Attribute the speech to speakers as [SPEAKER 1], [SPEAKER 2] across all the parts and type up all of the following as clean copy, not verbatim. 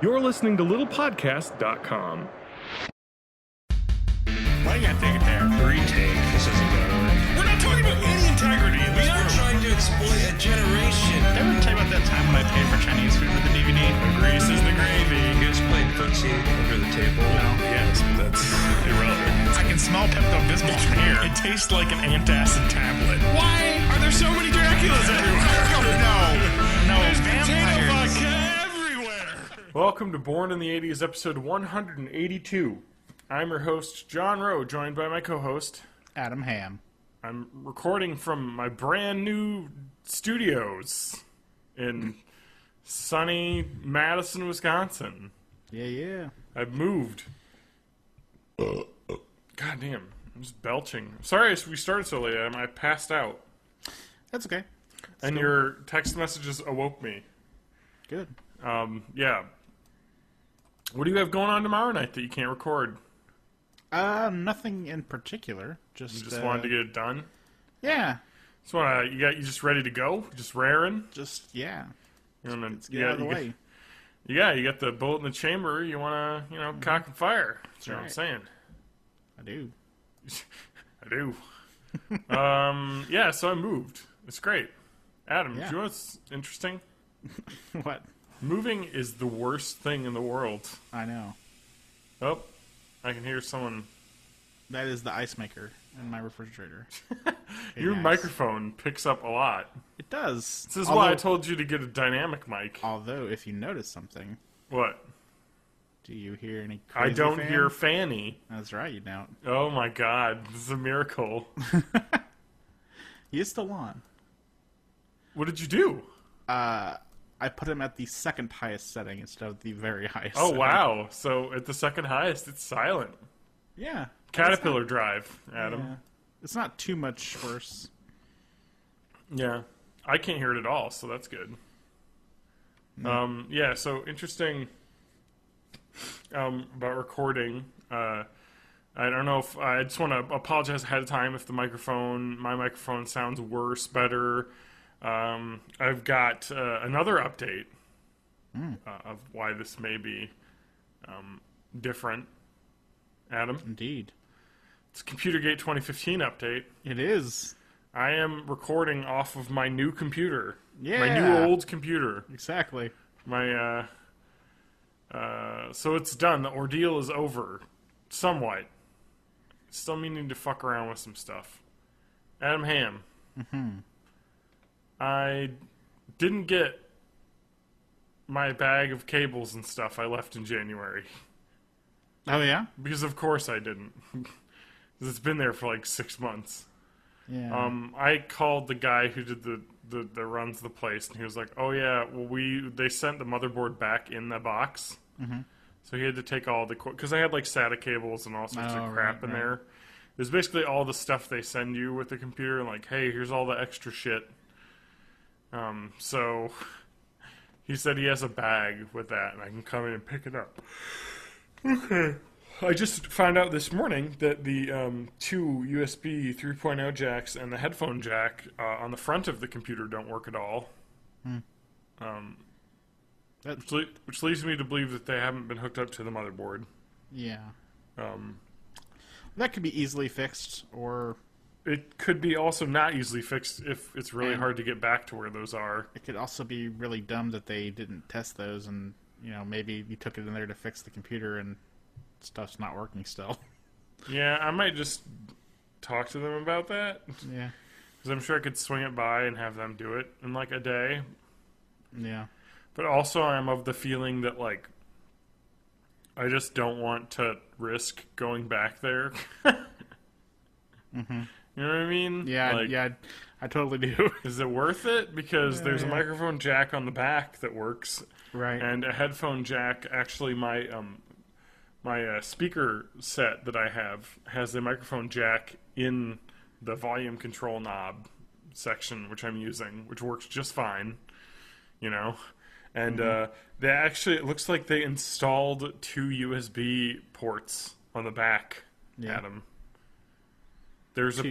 [SPEAKER 1] You're listening to littlepodcast.com.
[SPEAKER 2] Why you gotta take it there?
[SPEAKER 3] Retake. This isn't good.
[SPEAKER 2] We're not talking about any integrity in
[SPEAKER 3] We
[SPEAKER 2] this
[SPEAKER 3] are
[SPEAKER 2] room.
[SPEAKER 3] trying to exploit a generation.
[SPEAKER 2] Did I ever tell you about that time when I paid for Chinese food with the DVD? The grease is the gravy.
[SPEAKER 3] You guys played footsie under the table.
[SPEAKER 2] Yes, but that's irrelevant. I can smell Pepto-Bismol from here. It tastes like an antacid tablet. Why are there so many Draculas everywhere? No, vampires everywhere.
[SPEAKER 1] Welcome to Born in the 80s, episode 182. I'm your host, John Rowe, joined by my co-host,
[SPEAKER 4] Adam Ham.
[SPEAKER 1] I'm recording from my brand new studios in sunny Madison, Wisconsin.
[SPEAKER 4] Yeah.
[SPEAKER 1] I've moved. God damn, I'm just belching. Sorry we started so late, Adam. I passed out.
[SPEAKER 4] That's okay.
[SPEAKER 1] And your text messages awoke me.
[SPEAKER 4] Good.
[SPEAKER 1] Yeah. What do you have going on tomorrow night that you can't record?
[SPEAKER 4] Nothing in particular.
[SPEAKER 1] You just wanted to get it done?
[SPEAKER 4] Yeah.
[SPEAKER 1] So you just ready to go? Just raring?
[SPEAKER 4] Yeah.
[SPEAKER 1] You wanna,
[SPEAKER 4] Let's get out of the way.
[SPEAKER 1] You got the bullet in the chamber. You want to, cock and fire. That's what I'm
[SPEAKER 4] right.
[SPEAKER 1] saying.
[SPEAKER 4] I do.
[SPEAKER 1] I do. Yeah, so I moved. It's great. Adam,
[SPEAKER 4] Yeah.
[SPEAKER 1] do you know what's interesting?
[SPEAKER 4] What?
[SPEAKER 1] Moving is the worst thing in the world.
[SPEAKER 4] I know.
[SPEAKER 1] Oh, I can hear someone.
[SPEAKER 4] That is the ice maker in my refrigerator.
[SPEAKER 1] Your
[SPEAKER 4] Nice.
[SPEAKER 1] microphone picks up a lot.
[SPEAKER 4] It does.
[SPEAKER 1] This is why I told you to get a dynamic mic.
[SPEAKER 4] Although, if you notice something,
[SPEAKER 1] What?
[SPEAKER 4] do you hear any crazy
[SPEAKER 1] I don't
[SPEAKER 4] fan?
[SPEAKER 1] hear Fanny.
[SPEAKER 4] That's right, you don't.
[SPEAKER 1] Oh my god, this is a miracle.
[SPEAKER 4] He is still on.
[SPEAKER 1] What did you do?
[SPEAKER 4] I put him at the second highest setting instead of the very highest
[SPEAKER 1] Oh
[SPEAKER 4] setting.
[SPEAKER 1] wow, so at the second highest, it's silent.
[SPEAKER 4] Yeah.
[SPEAKER 1] Caterpillar drive, Adam.
[SPEAKER 4] Yeah. It's not too much worse.
[SPEAKER 1] Yeah. I can't hear it at all, so that's good. Yeah, so interesting about recording. I don't know if I just want to apologize ahead of time if my microphone sounds worse, better. I've got another update of why this may be different. Adam?
[SPEAKER 4] Indeed.
[SPEAKER 1] It's Completergate 2015 update.
[SPEAKER 4] It is.
[SPEAKER 1] I am recording off of my new computer.
[SPEAKER 4] Yeah.
[SPEAKER 1] My new old computer.
[SPEAKER 4] Exactly.
[SPEAKER 1] My, so it's done. The ordeal is over. Somewhat. Still meaning to fuck around with some stuff. Adam Ham. I didn't get my bag of cables and stuff I left in January.
[SPEAKER 4] Oh, yeah?
[SPEAKER 1] Because of course I didn't. Because it's been there for like 6 months.
[SPEAKER 4] Yeah.
[SPEAKER 1] I called the guy who did the runs the place, and he was like, "Oh yeah, well they sent the motherboard back in the box, so he had to take all the because I had like SATA cables and all sorts of crap in there. It was basically all the stuff they send you with the computer, and like, hey, here's all the extra shit. So he said he has a bag with that, and I can come in and pick it up. Okay. I just found out this morning that the two USB 3.0 jacks and the headphone jack on the front of the computer don't work at all. Which leads me to believe that they haven't been hooked up to the motherboard.
[SPEAKER 4] Yeah. That could be easily fixed, or
[SPEAKER 1] It could be also not easily fixed if it's really hard to get back to where those are.
[SPEAKER 4] it could also be really dumb that they didn't test those, and maybe you took it in there to fix the computer and stuff's not working still.
[SPEAKER 1] Yeah, I might just talk to them about that.
[SPEAKER 4] Yeah.
[SPEAKER 1] Because I'm sure I could swing it by and have them do it in like a day.
[SPEAKER 4] Yeah.
[SPEAKER 1] But also I'm of the feeling that like I just don't want to risk going back there. You know what I mean?
[SPEAKER 4] Yeah,
[SPEAKER 1] Like,
[SPEAKER 4] yeah, I totally do.
[SPEAKER 1] Is it worth it? Because there's a microphone jack on the back that works.
[SPEAKER 4] Right.
[SPEAKER 1] And a headphone jack. Actually, my speaker set that I have has a microphone jack in the volume control knob section, which I'm using, which works just fine, And they actually, it looks like they installed 2 USB ports on the back, Adam. There's so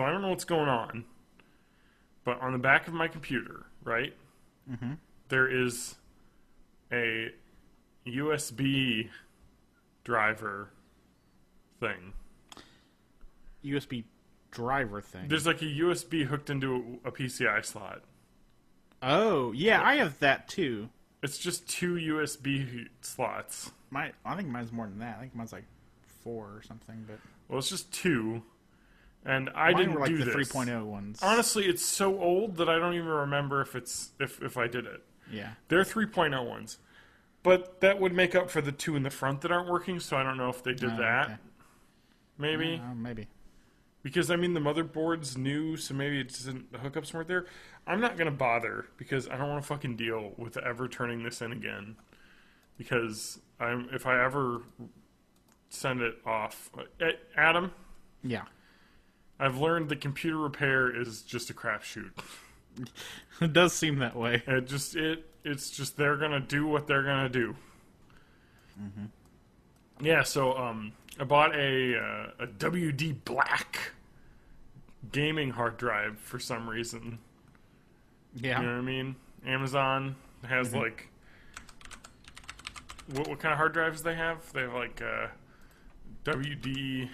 [SPEAKER 1] I don't know what's going on, but on the back of my computer, right? There is a USB driver thing.
[SPEAKER 4] USB driver thing.
[SPEAKER 1] There's like a USB hooked into a PCI slot.
[SPEAKER 4] Oh, yeah, I have that too.
[SPEAKER 1] It's just 2 USB slots.
[SPEAKER 4] I think mine's more than that. I think mine's like 4 or something. But
[SPEAKER 1] Well, it's just 2. And I
[SPEAKER 4] mine
[SPEAKER 1] didn't
[SPEAKER 4] were like
[SPEAKER 1] do
[SPEAKER 4] the
[SPEAKER 1] this.
[SPEAKER 4] 3.0 ones.
[SPEAKER 1] Honestly, it's so old that I don't even remember if I did it.
[SPEAKER 4] Yeah.
[SPEAKER 1] They're 3.0 ones. But that would make up for the 2 in the front that aren't working, so I don't know if they did that.
[SPEAKER 4] Okay.
[SPEAKER 1] Maybe.
[SPEAKER 4] Maybe.
[SPEAKER 1] Because, I mean, the motherboard's new, so maybe the hookups weren't there. I'm not going to bother, because I don't want to fucking deal with ever turning this in again. Because if I ever send it off... Adam?
[SPEAKER 4] Yeah.
[SPEAKER 1] I've learned that computer repair is just a crapshoot.
[SPEAKER 4] It does seem that way.
[SPEAKER 1] It's just they're gonna do what they're gonna do. Mm-hmm. Yeah, so I bought a WD Black gaming hard drive for some reason.
[SPEAKER 4] Yeah.
[SPEAKER 1] You know what I mean? Amazon has like what kind of hard drives they have? They have like WD.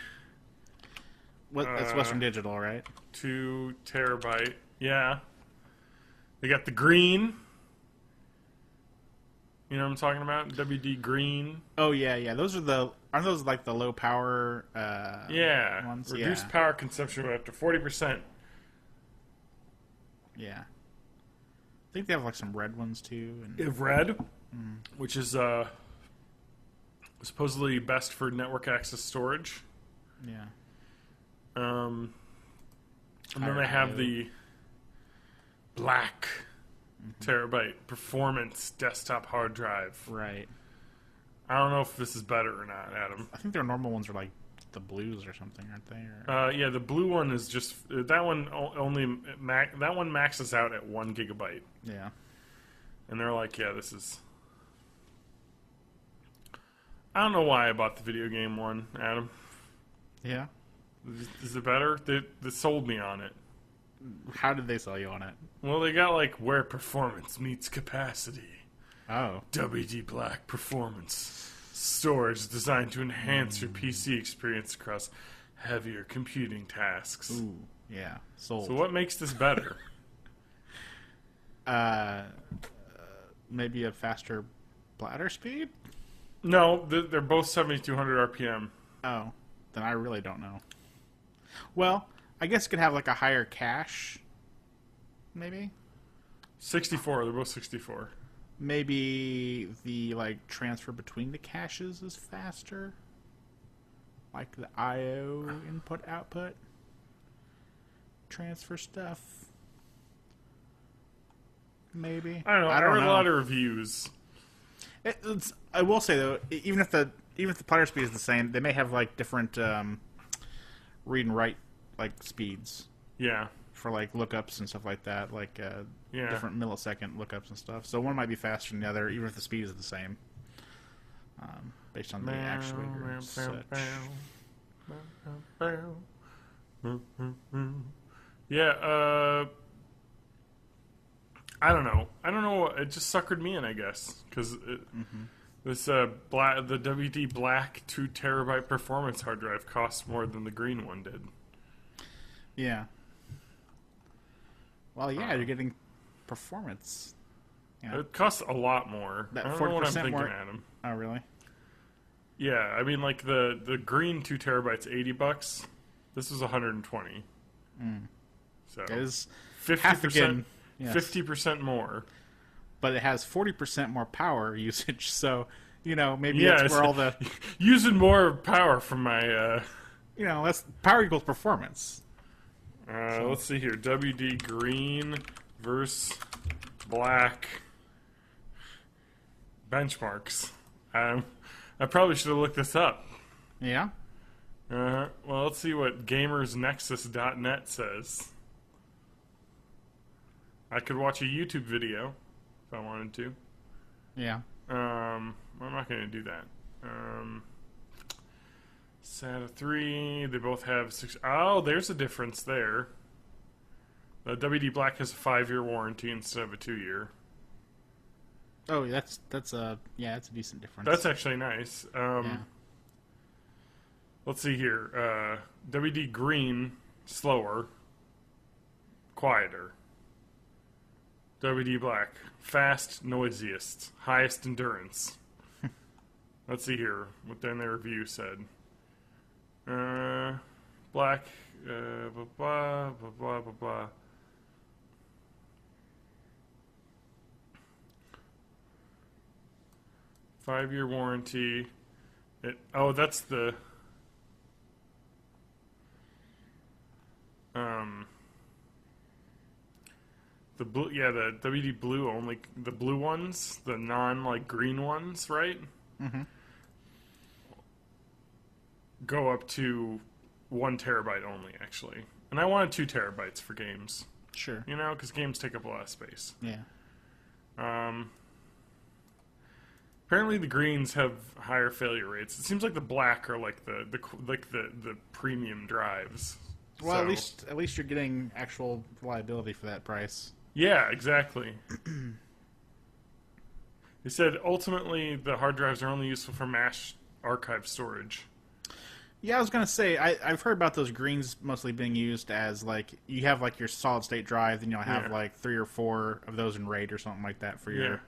[SPEAKER 4] That's Western Digital, right?
[SPEAKER 1] 2 terabyte. Yeah. They got the green. You know what I'm talking about? WD green.
[SPEAKER 4] Oh yeah. Those are aren't those like the low power ones?
[SPEAKER 1] Reduced power consumption by up to 40%.
[SPEAKER 4] Yeah. I think they have like some red ones too. And...
[SPEAKER 1] Red, which is supposedly best for network access storage.
[SPEAKER 4] Yeah.
[SPEAKER 1] And then they have the black terabyte performance desktop hard drive.
[SPEAKER 4] Right.
[SPEAKER 1] I don't know if this is better or not, Adam.
[SPEAKER 4] I think their normal ones are like the blues or something, aren't they?
[SPEAKER 1] Yeah, the blue one is just that one that one maxes out at 1 gigabyte.
[SPEAKER 4] Yeah. And
[SPEAKER 1] they're like, yeah, this is. I don't know why I bought the video game one, Adam.
[SPEAKER 4] Yeah.
[SPEAKER 1] Is it better? They sold me on it.
[SPEAKER 4] How did they sell you on it?
[SPEAKER 1] Well, they got like where performance meets capacity.
[SPEAKER 4] Oh.
[SPEAKER 1] WD Black performance storage designed to enhance your PC experience across heavier computing tasks.
[SPEAKER 4] Ooh, yeah. Sold.
[SPEAKER 1] So what makes this better?
[SPEAKER 4] Maybe a faster bladder speed?
[SPEAKER 1] No, they're both 7,200 RPM.
[SPEAKER 4] Oh, then I really don't know. Well, I guess it could have like a higher cache, maybe?
[SPEAKER 1] 64, they're both 64.
[SPEAKER 4] Maybe the like transfer between the caches is faster? Like the I/O input output transfer stuff? Maybe.
[SPEAKER 1] I don't know. I read a lot of reviews.
[SPEAKER 4] I will say though, even if the platter speed is the same, they may have like different read and write like speeds.
[SPEAKER 1] Yeah.
[SPEAKER 4] For like lookups and stuff like that, like different millisecond lookups and stuff. So one might be faster than the other, even if the speed is the same, based on the actuator and such.
[SPEAKER 1] Yeah. I don't know. It just suckered me in, I guess, because this the WD Black 2 terabyte performance hard drive costs more than the green one did.
[SPEAKER 4] Yeah. Well, yeah, you're getting performance. Yeah.
[SPEAKER 1] It costs a lot more.
[SPEAKER 4] That
[SPEAKER 1] I don't know what I'm thinking,
[SPEAKER 4] more...
[SPEAKER 1] Adam.
[SPEAKER 4] Oh, really?
[SPEAKER 1] Yeah, I mean, like the green 2 terabytes, $80. This was $120. So
[SPEAKER 4] it is
[SPEAKER 1] 50%.
[SPEAKER 4] Yes.
[SPEAKER 1] 50% more.
[SPEAKER 4] But it has 40% more power usage, so, maybe that's where all the...
[SPEAKER 1] Using more power from my...
[SPEAKER 4] that's power equals performance.
[SPEAKER 1] Let's see here. WD green versus black benchmarks. I probably should have looked this up.
[SPEAKER 4] Yeah?
[SPEAKER 1] Well, let's see what gamersnexus.net says. I could watch a YouTube video if I wanted to.
[SPEAKER 4] Yeah.
[SPEAKER 1] I'm not going to do that. SATA 3, they both have 6... Oh, there's a difference there. The WD Black has a 5-year warranty instead of a 2-year.
[SPEAKER 4] Oh, that's a decent difference.
[SPEAKER 1] That's actually nice. Let's see here. WD green, slower, quieter. WD black, fast, noisiest, highest endurance. Let's see here what then their review said. Black, blah, blah, blah, blah, blah, blah. Five-year warranty. That's the... The blue, the WD blue only, the blue ones, the green ones, right?
[SPEAKER 4] Mm-hmm.
[SPEAKER 1] Go up to 1 terabyte only, actually. And I wanted 2 terabytes for games.
[SPEAKER 4] Sure.
[SPEAKER 1] Because games take up a lot of space.
[SPEAKER 4] Yeah.
[SPEAKER 1] Apparently the greens have higher failure rates. It seems like the black are like the premium drives.
[SPEAKER 4] Well, at least you're getting actual reliability for that price.
[SPEAKER 1] Yeah, exactly. They said ultimately the hard drives are only useful for mass archive storage.
[SPEAKER 4] Yeah, I was going to say, I've heard about those greens mostly being used as, you have, your solid-state drive, then you'll have, 3 or 4 of those in RAID or something like that for your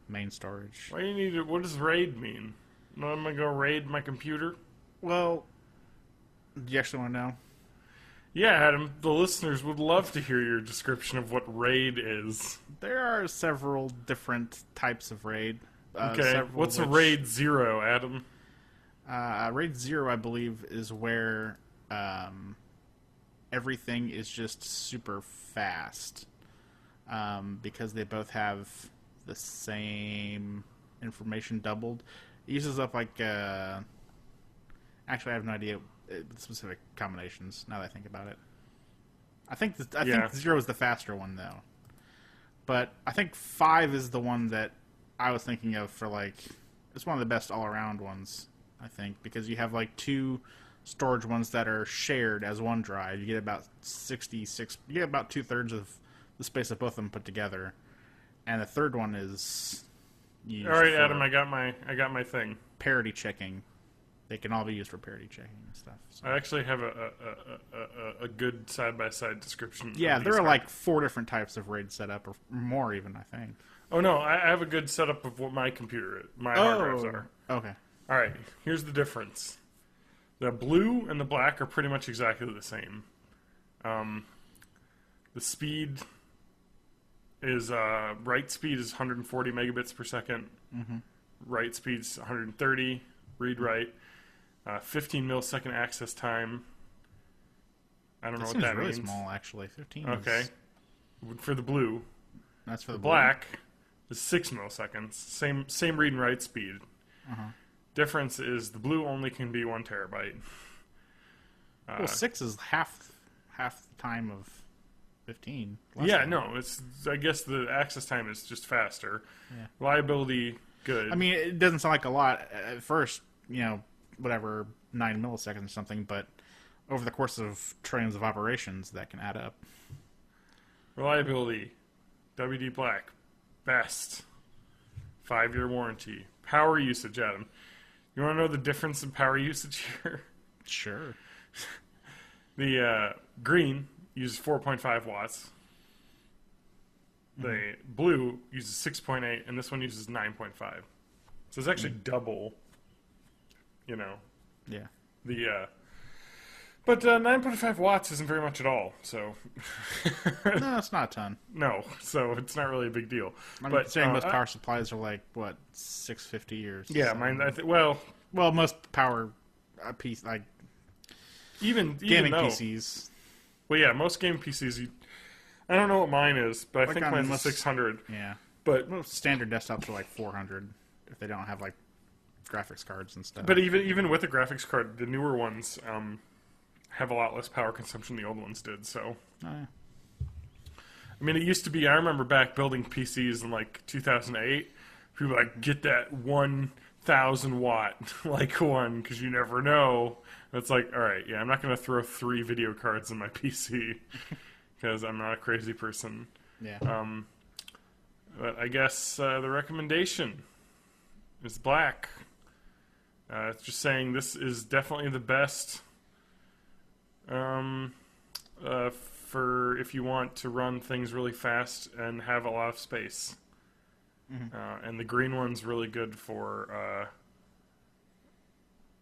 [SPEAKER 4] main storage.
[SPEAKER 1] Why do you need it? What does RAID mean? Am I going to go RAID my computer?
[SPEAKER 4] Well, do you actually want to know?
[SPEAKER 1] Yeah, Adam, the listeners would love to hear your description of what RAID is.
[SPEAKER 4] There are several different types of RAID.
[SPEAKER 1] Okay, what's a RAID 0, Adam?
[SPEAKER 4] RAID 0, I believe, is where everything is just super fast. Because they both have the same information doubled. It uses up, actually, I have no idea the specific combinations, now that I think about it. I think 0 is the faster one, though. But I think 5 is the one that I was thinking of for, it's one of the best all-around ones, I think, because you have, 2 storage ones that are shared as one drive. You get about 66... You get about 2/3 of the space of both of them put together. And the third one is used
[SPEAKER 1] all right, Adam, I got my thing.
[SPEAKER 4] Parity checking. They can all be used for parity checking and stuff. So.
[SPEAKER 1] I actually have a good side-by-side description.
[SPEAKER 4] Yeah, there are 4 different types of RAID setup, or more even, I think.
[SPEAKER 1] Oh, no, I have a good setup of what my hard drives are.
[SPEAKER 4] Okay.
[SPEAKER 1] All right, here's the difference. The blue and the black are pretty much exactly the same. The speed is, write speed is 140 megabits per second.
[SPEAKER 4] Mm-hmm.
[SPEAKER 1] Write speed's 130, read-write. 15 millisecond access time. I don't know what that
[SPEAKER 4] really
[SPEAKER 1] means.
[SPEAKER 4] Small, actually. 15.
[SPEAKER 1] Okay. For the blue.
[SPEAKER 4] That's for the
[SPEAKER 1] black is 6 milliseconds. Same read and write speed.
[SPEAKER 4] Uh-huh.
[SPEAKER 1] Difference is the blue only can be 1 terabyte.
[SPEAKER 4] Well, 6 is half the time of 15.
[SPEAKER 1] I guess the access time is just faster.
[SPEAKER 4] Yeah.
[SPEAKER 1] Reliability, good.
[SPEAKER 4] I mean, it doesn't sound like a lot at first, whatever, 9 milliseconds or something, but over the course of trillions of operations, that can add up.
[SPEAKER 1] Reliability, WD Black, best. 5-year warranty. Power usage, Adam. You want to know the difference in power usage here?
[SPEAKER 4] Sure.
[SPEAKER 1] The green uses 4.5 watts. The blue uses 6.8, and this one uses 9.5. So it's actually double,
[SPEAKER 4] Yeah.
[SPEAKER 1] But 9.5 watts isn't very much at all, so...
[SPEAKER 4] No, it's not a ton.
[SPEAKER 1] No, so it's not really a big deal.
[SPEAKER 4] But considering most power supplies are $650 or something.
[SPEAKER 1] Yeah, mine,
[SPEAKER 4] well, most power piece,
[SPEAKER 1] even
[SPEAKER 4] gaming
[SPEAKER 1] though,
[SPEAKER 4] PCs.
[SPEAKER 1] Well, yeah, most gaming PCs, I don't know what mine is, but I think mine's
[SPEAKER 4] most,
[SPEAKER 1] 600.
[SPEAKER 4] Yeah.
[SPEAKER 1] But
[SPEAKER 4] most standard desktops are 400 if they don't have, graphics cards and stuff.
[SPEAKER 1] But even with a graphics card, the newer ones have a lot less power consumption than the old ones did, so...
[SPEAKER 4] Oh, yeah.
[SPEAKER 1] I mean, it used to be, I remember back building PCs in 2008, people get that 1,000 watt one, because you never know. It's alright, yeah, I'm not going to throw 3 video cards in my PC, because I'm not a crazy person.
[SPEAKER 4] Yeah.
[SPEAKER 1] But I guess the recommendation is black. It's just saying this is definitely the best for if you want to run things really fast and have a lot of space. And the green one's really good for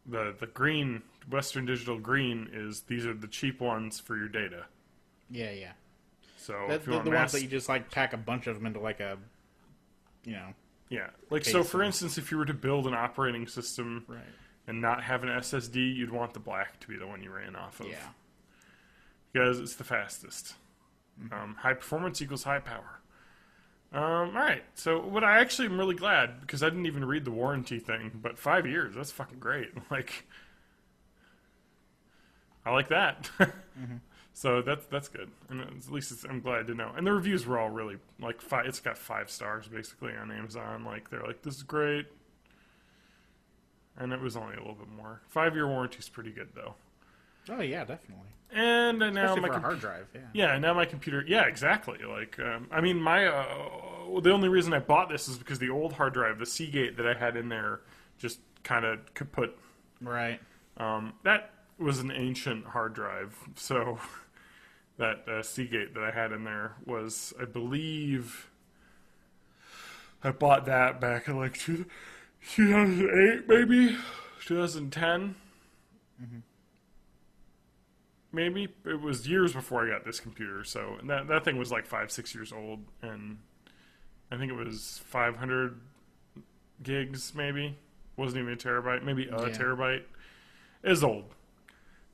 [SPEAKER 1] the green. Western Digital green is these are the cheap ones for your data.
[SPEAKER 4] Yeah.
[SPEAKER 1] So
[SPEAKER 4] That's
[SPEAKER 1] if you want
[SPEAKER 4] the ones that you just like pack a bunch of them into like a,
[SPEAKER 1] yeah, like
[SPEAKER 4] case
[SPEAKER 1] so for
[SPEAKER 4] and-
[SPEAKER 1] instance, if you were to build an operating system
[SPEAKER 4] Right.
[SPEAKER 1] and not have an SSD, you'd want the black to be the one you ran off of.
[SPEAKER 4] Yeah.
[SPEAKER 1] Because it's the fastest. High performance equals high power. All right. So, what I actually am really glad because I didn't even read the warranty thing, but 5 years, that's fucking great. Like, I like that. So that's good, and at least I'm glad to know. And the reviews were all really like it's got 5 stars basically on Amazon. Like they're like, this is great, and it was only a little bit more. 5-year warranty's pretty good though.
[SPEAKER 4] Oh yeah, definitely.
[SPEAKER 1] And now
[SPEAKER 4] Especially
[SPEAKER 1] my
[SPEAKER 4] for a hard drive. Yeah.
[SPEAKER 1] Yeah, now my computer. Yeah, exactly. Like, I mean, my the only reason I bought this is because the old hard drive, the Seagate that I had in there, just kind of kaput.
[SPEAKER 4] Right.
[SPEAKER 1] That was an ancient hard drive, so that Seagate that I had in there was, I believe, I bought that back in like 2008, maybe 2010. Maybe it was years before I got this computer. So and that thing was like 5-6 years old, and I think it was 500 gigs. Maybe wasn't even a terabyte. Maybe a terabyte. It was old.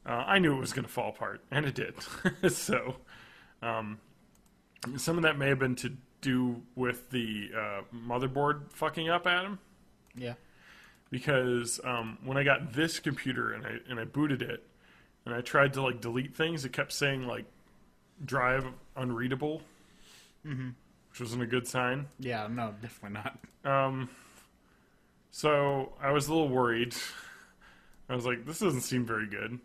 [SPEAKER 1] I knew it was going to fall apart, and it did. So some of that may have been to do with the motherboard fucking up, Adam.
[SPEAKER 4] Yeah.
[SPEAKER 1] Because when I got this computer and I booted it. And I tried to like delete things. It kept saying like drive unreadable, which wasn't a good sign.
[SPEAKER 4] Yeah, no, definitely not.
[SPEAKER 1] So I was a little worried. I was like, this doesn't seem very good.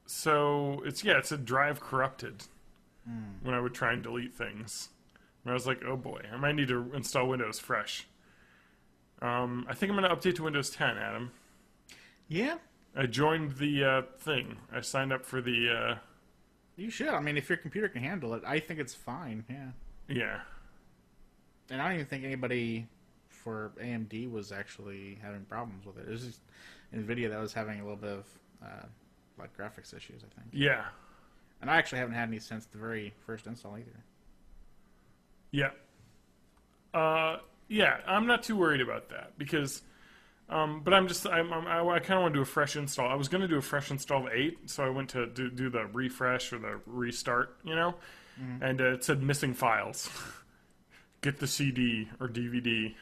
[SPEAKER 1] So it said drive corrupted when I would try and delete things. And I was like, oh boy, I might need to install Windows fresh. I think I'm going to update to Windows 10, Adam.
[SPEAKER 4] Yeah.
[SPEAKER 1] I joined the thing. I signed up for the...
[SPEAKER 4] You should. I mean, if your computer can handle it, I think it's fine. Yeah.
[SPEAKER 1] Yeah.
[SPEAKER 4] And I don't even think anybody for AMD was actually having problems with it. It was just NVIDIA that was having a little bit of like graphics issues, I think.
[SPEAKER 1] Yeah.
[SPEAKER 4] And I actually haven't had any since the very first install either.
[SPEAKER 1] Yeah. Yeah, I'm not too worried about that because... but I kind of want to do a fresh install. I was going to do a fresh install of 8, so I went to do the refresh or the restart, and it said missing files. Get the CD or DVD.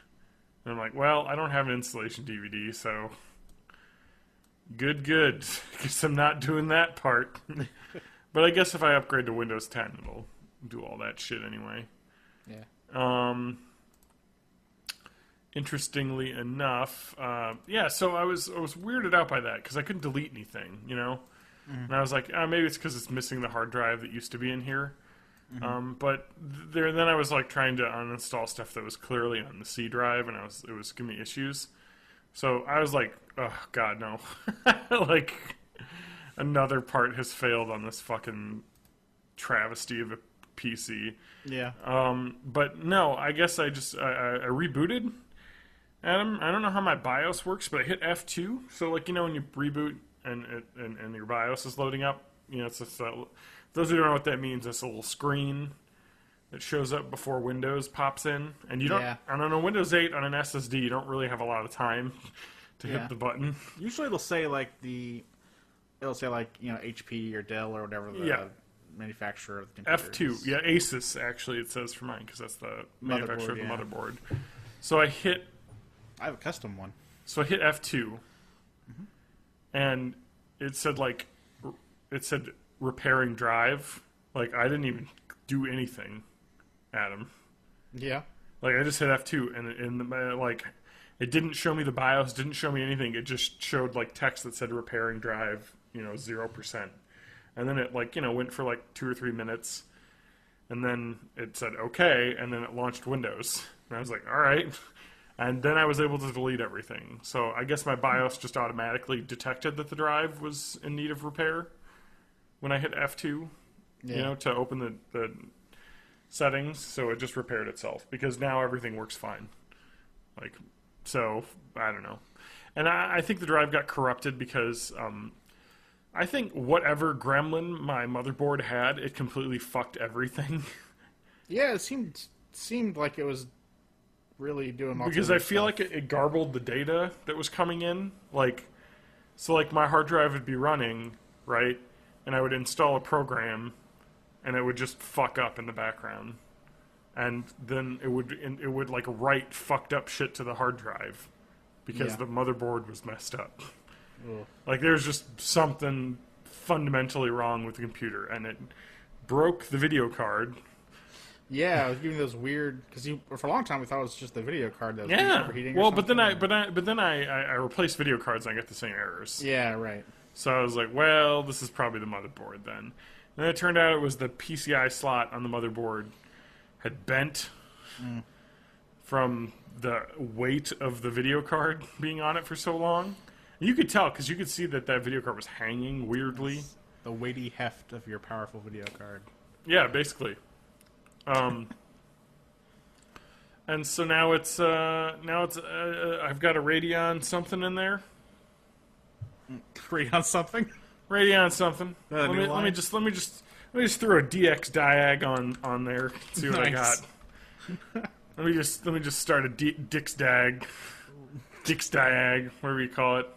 [SPEAKER 1] And I'm like, well, I don't have an installation DVD, so good. Guess I'm not doing that part. But I guess if I upgrade to Windows 10, it'll do all that shit anyway.
[SPEAKER 4] Yeah.
[SPEAKER 1] Interestingly enough, so I was weirded out by that because I couldn't delete anything, And I was like, maybe it's because it's missing the hard drive that used to be in here. But then I was like trying to uninstall stuff that was clearly on the C drive, and it was giving me issues. So I was like, oh god, no! Like another part has failed on this fucking travesty of a PC.
[SPEAKER 4] Yeah.
[SPEAKER 1] But no, I guess I rebooted. Adam, I don't know how my BIOS works, but I hit F2. So, like, when you reboot and your BIOS is loading up, it's just those who don't know what that means, it's a little screen that shows up before Windows pops in. And you don't, I don't know, Windows 8 on an SSD, you don't really have a lot of time to hit the button.
[SPEAKER 4] Usually it'll say, HP or Dell or whatever the manufacturer of the computer
[SPEAKER 1] F2.
[SPEAKER 4] is.
[SPEAKER 1] Yeah, Asus, actually, it says for mine, because that's the manufacturer of the motherboard. So I
[SPEAKER 4] have a custom one.
[SPEAKER 1] So I hit F2, and it said repairing drive. Like, I didn't even do anything, Adam.
[SPEAKER 4] Yeah.
[SPEAKER 1] Like, I just hit F2, and it didn't show me the BIOS, didn't show me anything. It just showed, text that said repairing drive, 0%. And then it, went for, 2 or 3 minutes. And then it said okay, and then it launched Windows. And I was like, all right. And then I was able to delete everything. So I guess my BIOS just automatically detected that the drive was in need of repair when I hit F2, to open the settings. So it just repaired itself because now everything works fine. So I don't know. And I think the drive got corrupted because I think whatever gremlin my motherboard had, it completely fucked everything.
[SPEAKER 4] Yeah, it seemed like it was really doing all
[SPEAKER 1] because I feel like it garbled the data that was coming in. So my hard drive would be running, right? And I would install a program, and it would just fuck up in the background. And then it would write fucked up shit to the hard drive because the motherboard was messed up. Ugh. There's just something fundamentally wrong with the computer, and it broke the video card.
[SPEAKER 4] Yeah, I was giving those weird because for a long time we thought it was just the video card that was overheating.
[SPEAKER 1] Well, but then I replaced video cards and I got the same errors.
[SPEAKER 4] Yeah, right.
[SPEAKER 1] So I was like, well, this is probably the motherboard then. And then it turned out it was the PCI slot on the motherboard had bent from the weight of the video card being on it for so long. You could tell because you could see that video card was hanging weirdly.
[SPEAKER 4] It's the weighty heft of your powerful video card.
[SPEAKER 1] Yeah, basically. And so now it's I've got a Radeon something in there.
[SPEAKER 4] Radeon something.
[SPEAKER 1] Let me just throw a DX diag on there. See what I got. let me just start a Dix diag, whatever you call it.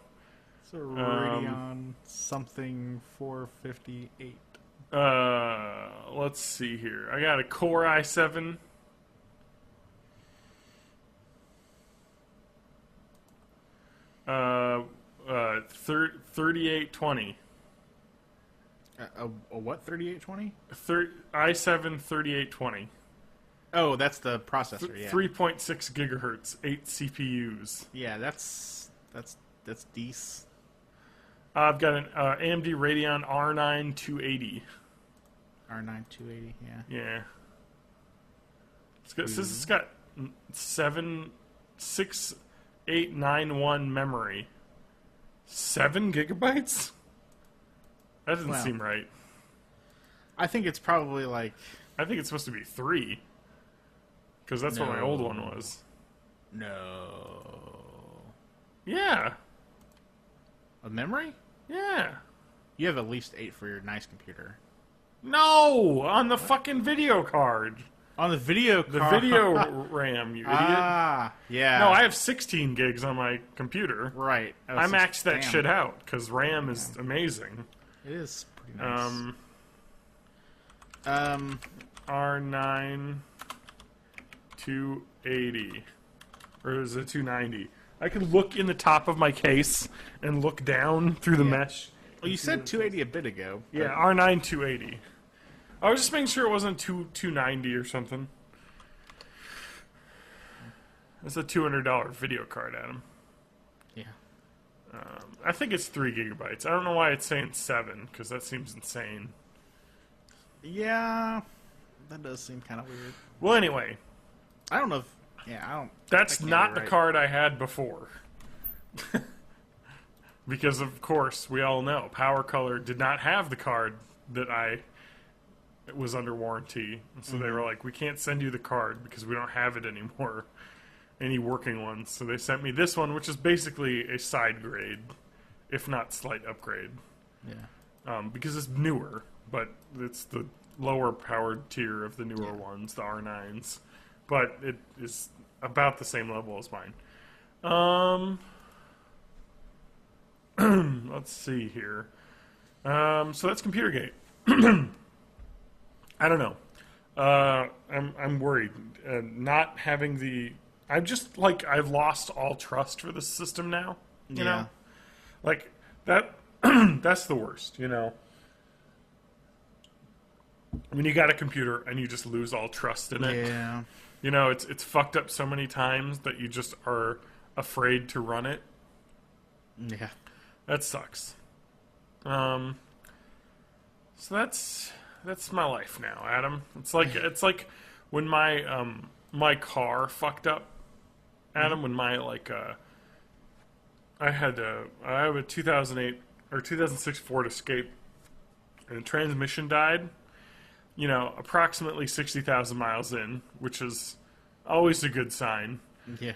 [SPEAKER 4] It's a Radeon something 458.
[SPEAKER 1] Let's see here. I got a Core i7. Uh, 3820.
[SPEAKER 4] A what? 3820?
[SPEAKER 1] i7 3820.
[SPEAKER 4] Oh, that's the processor. Yeah.
[SPEAKER 1] 3.6 gigahertz, 8 CPUs.
[SPEAKER 4] Yeah, that's decent.
[SPEAKER 1] I've got an AMD Radeon R9 280.
[SPEAKER 4] R9 280, yeah.
[SPEAKER 1] Yeah. It's got 6891 memory. 7 gigabytes? That doesn't seem right.
[SPEAKER 4] I think it's probably
[SPEAKER 1] I think it's supposed to be 3. Because that's what my old one was.
[SPEAKER 4] No.
[SPEAKER 1] Yeah.
[SPEAKER 4] A memory?
[SPEAKER 1] Yeah.
[SPEAKER 4] You have at least 8 for your nice computer.
[SPEAKER 1] No! On the fucking video card.
[SPEAKER 4] On the video card?
[SPEAKER 1] The video RAM, you idiot.
[SPEAKER 4] Ah, yeah.
[SPEAKER 1] No, I have 16 gigs on my computer.
[SPEAKER 4] Right.
[SPEAKER 1] I maxed that shit out, because RAM is amazing.
[SPEAKER 4] It is pretty nice.
[SPEAKER 1] R9 280. Or is it 290? I can look in the top of my case and look down through the mesh.
[SPEAKER 4] Well, you said 280 a bit ago.
[SPEAKER 1] Yeah, R9 280. I was just making sure it wasn't 290 or something. It's a $200 video card, Adam.
[SPEAKER 4] Yeah.
[SPEAKER 1] I think it's 3 gigabytes. I don't know why it's saying 7, because that seems insane.
[SPEAKER 4] Yeah, that does seem kind of weird.
[SPEAKER 1] Well, anyway.
[SPEAKER 4] I don't know if... Yeah, I don't...
[SPEAKER 1] That's not the card I had before. Because, of course, we all know, PowerColor did not have the card that it was under warranty. And so they were like, we can't send you the card because we don't have it anymore. Any working ones. So they sent me this one, which is basically a side grade, if not slight upgrade.
[SPEAKER 4] Yeah.
[SPEAKER 1] Because it's newer, but it's the lower powered tier of the newer ones, the R9s. But it is about the same level as mine. Let's see here. So that's Completergate. I don't know. I'm worried. Not having the... I'm just, I've lost all trust for the system now. You know? That... that's the worst, you know? I mean, you got a computer and you just lose all trust in it.
[SPEAKER 4] Yeah.
[SPEAKER 1] You know, it's fucked up so many times that you just are afraid to run it. So that that's my life now, Adam. It's like when my my car fucked up, Adam. When my I have a 2008 or 2006 Ford Escape, and the transmission died. You know, approximately 60,000 miles in, which is always a good sign.
[SPEAKER 4] Yeah.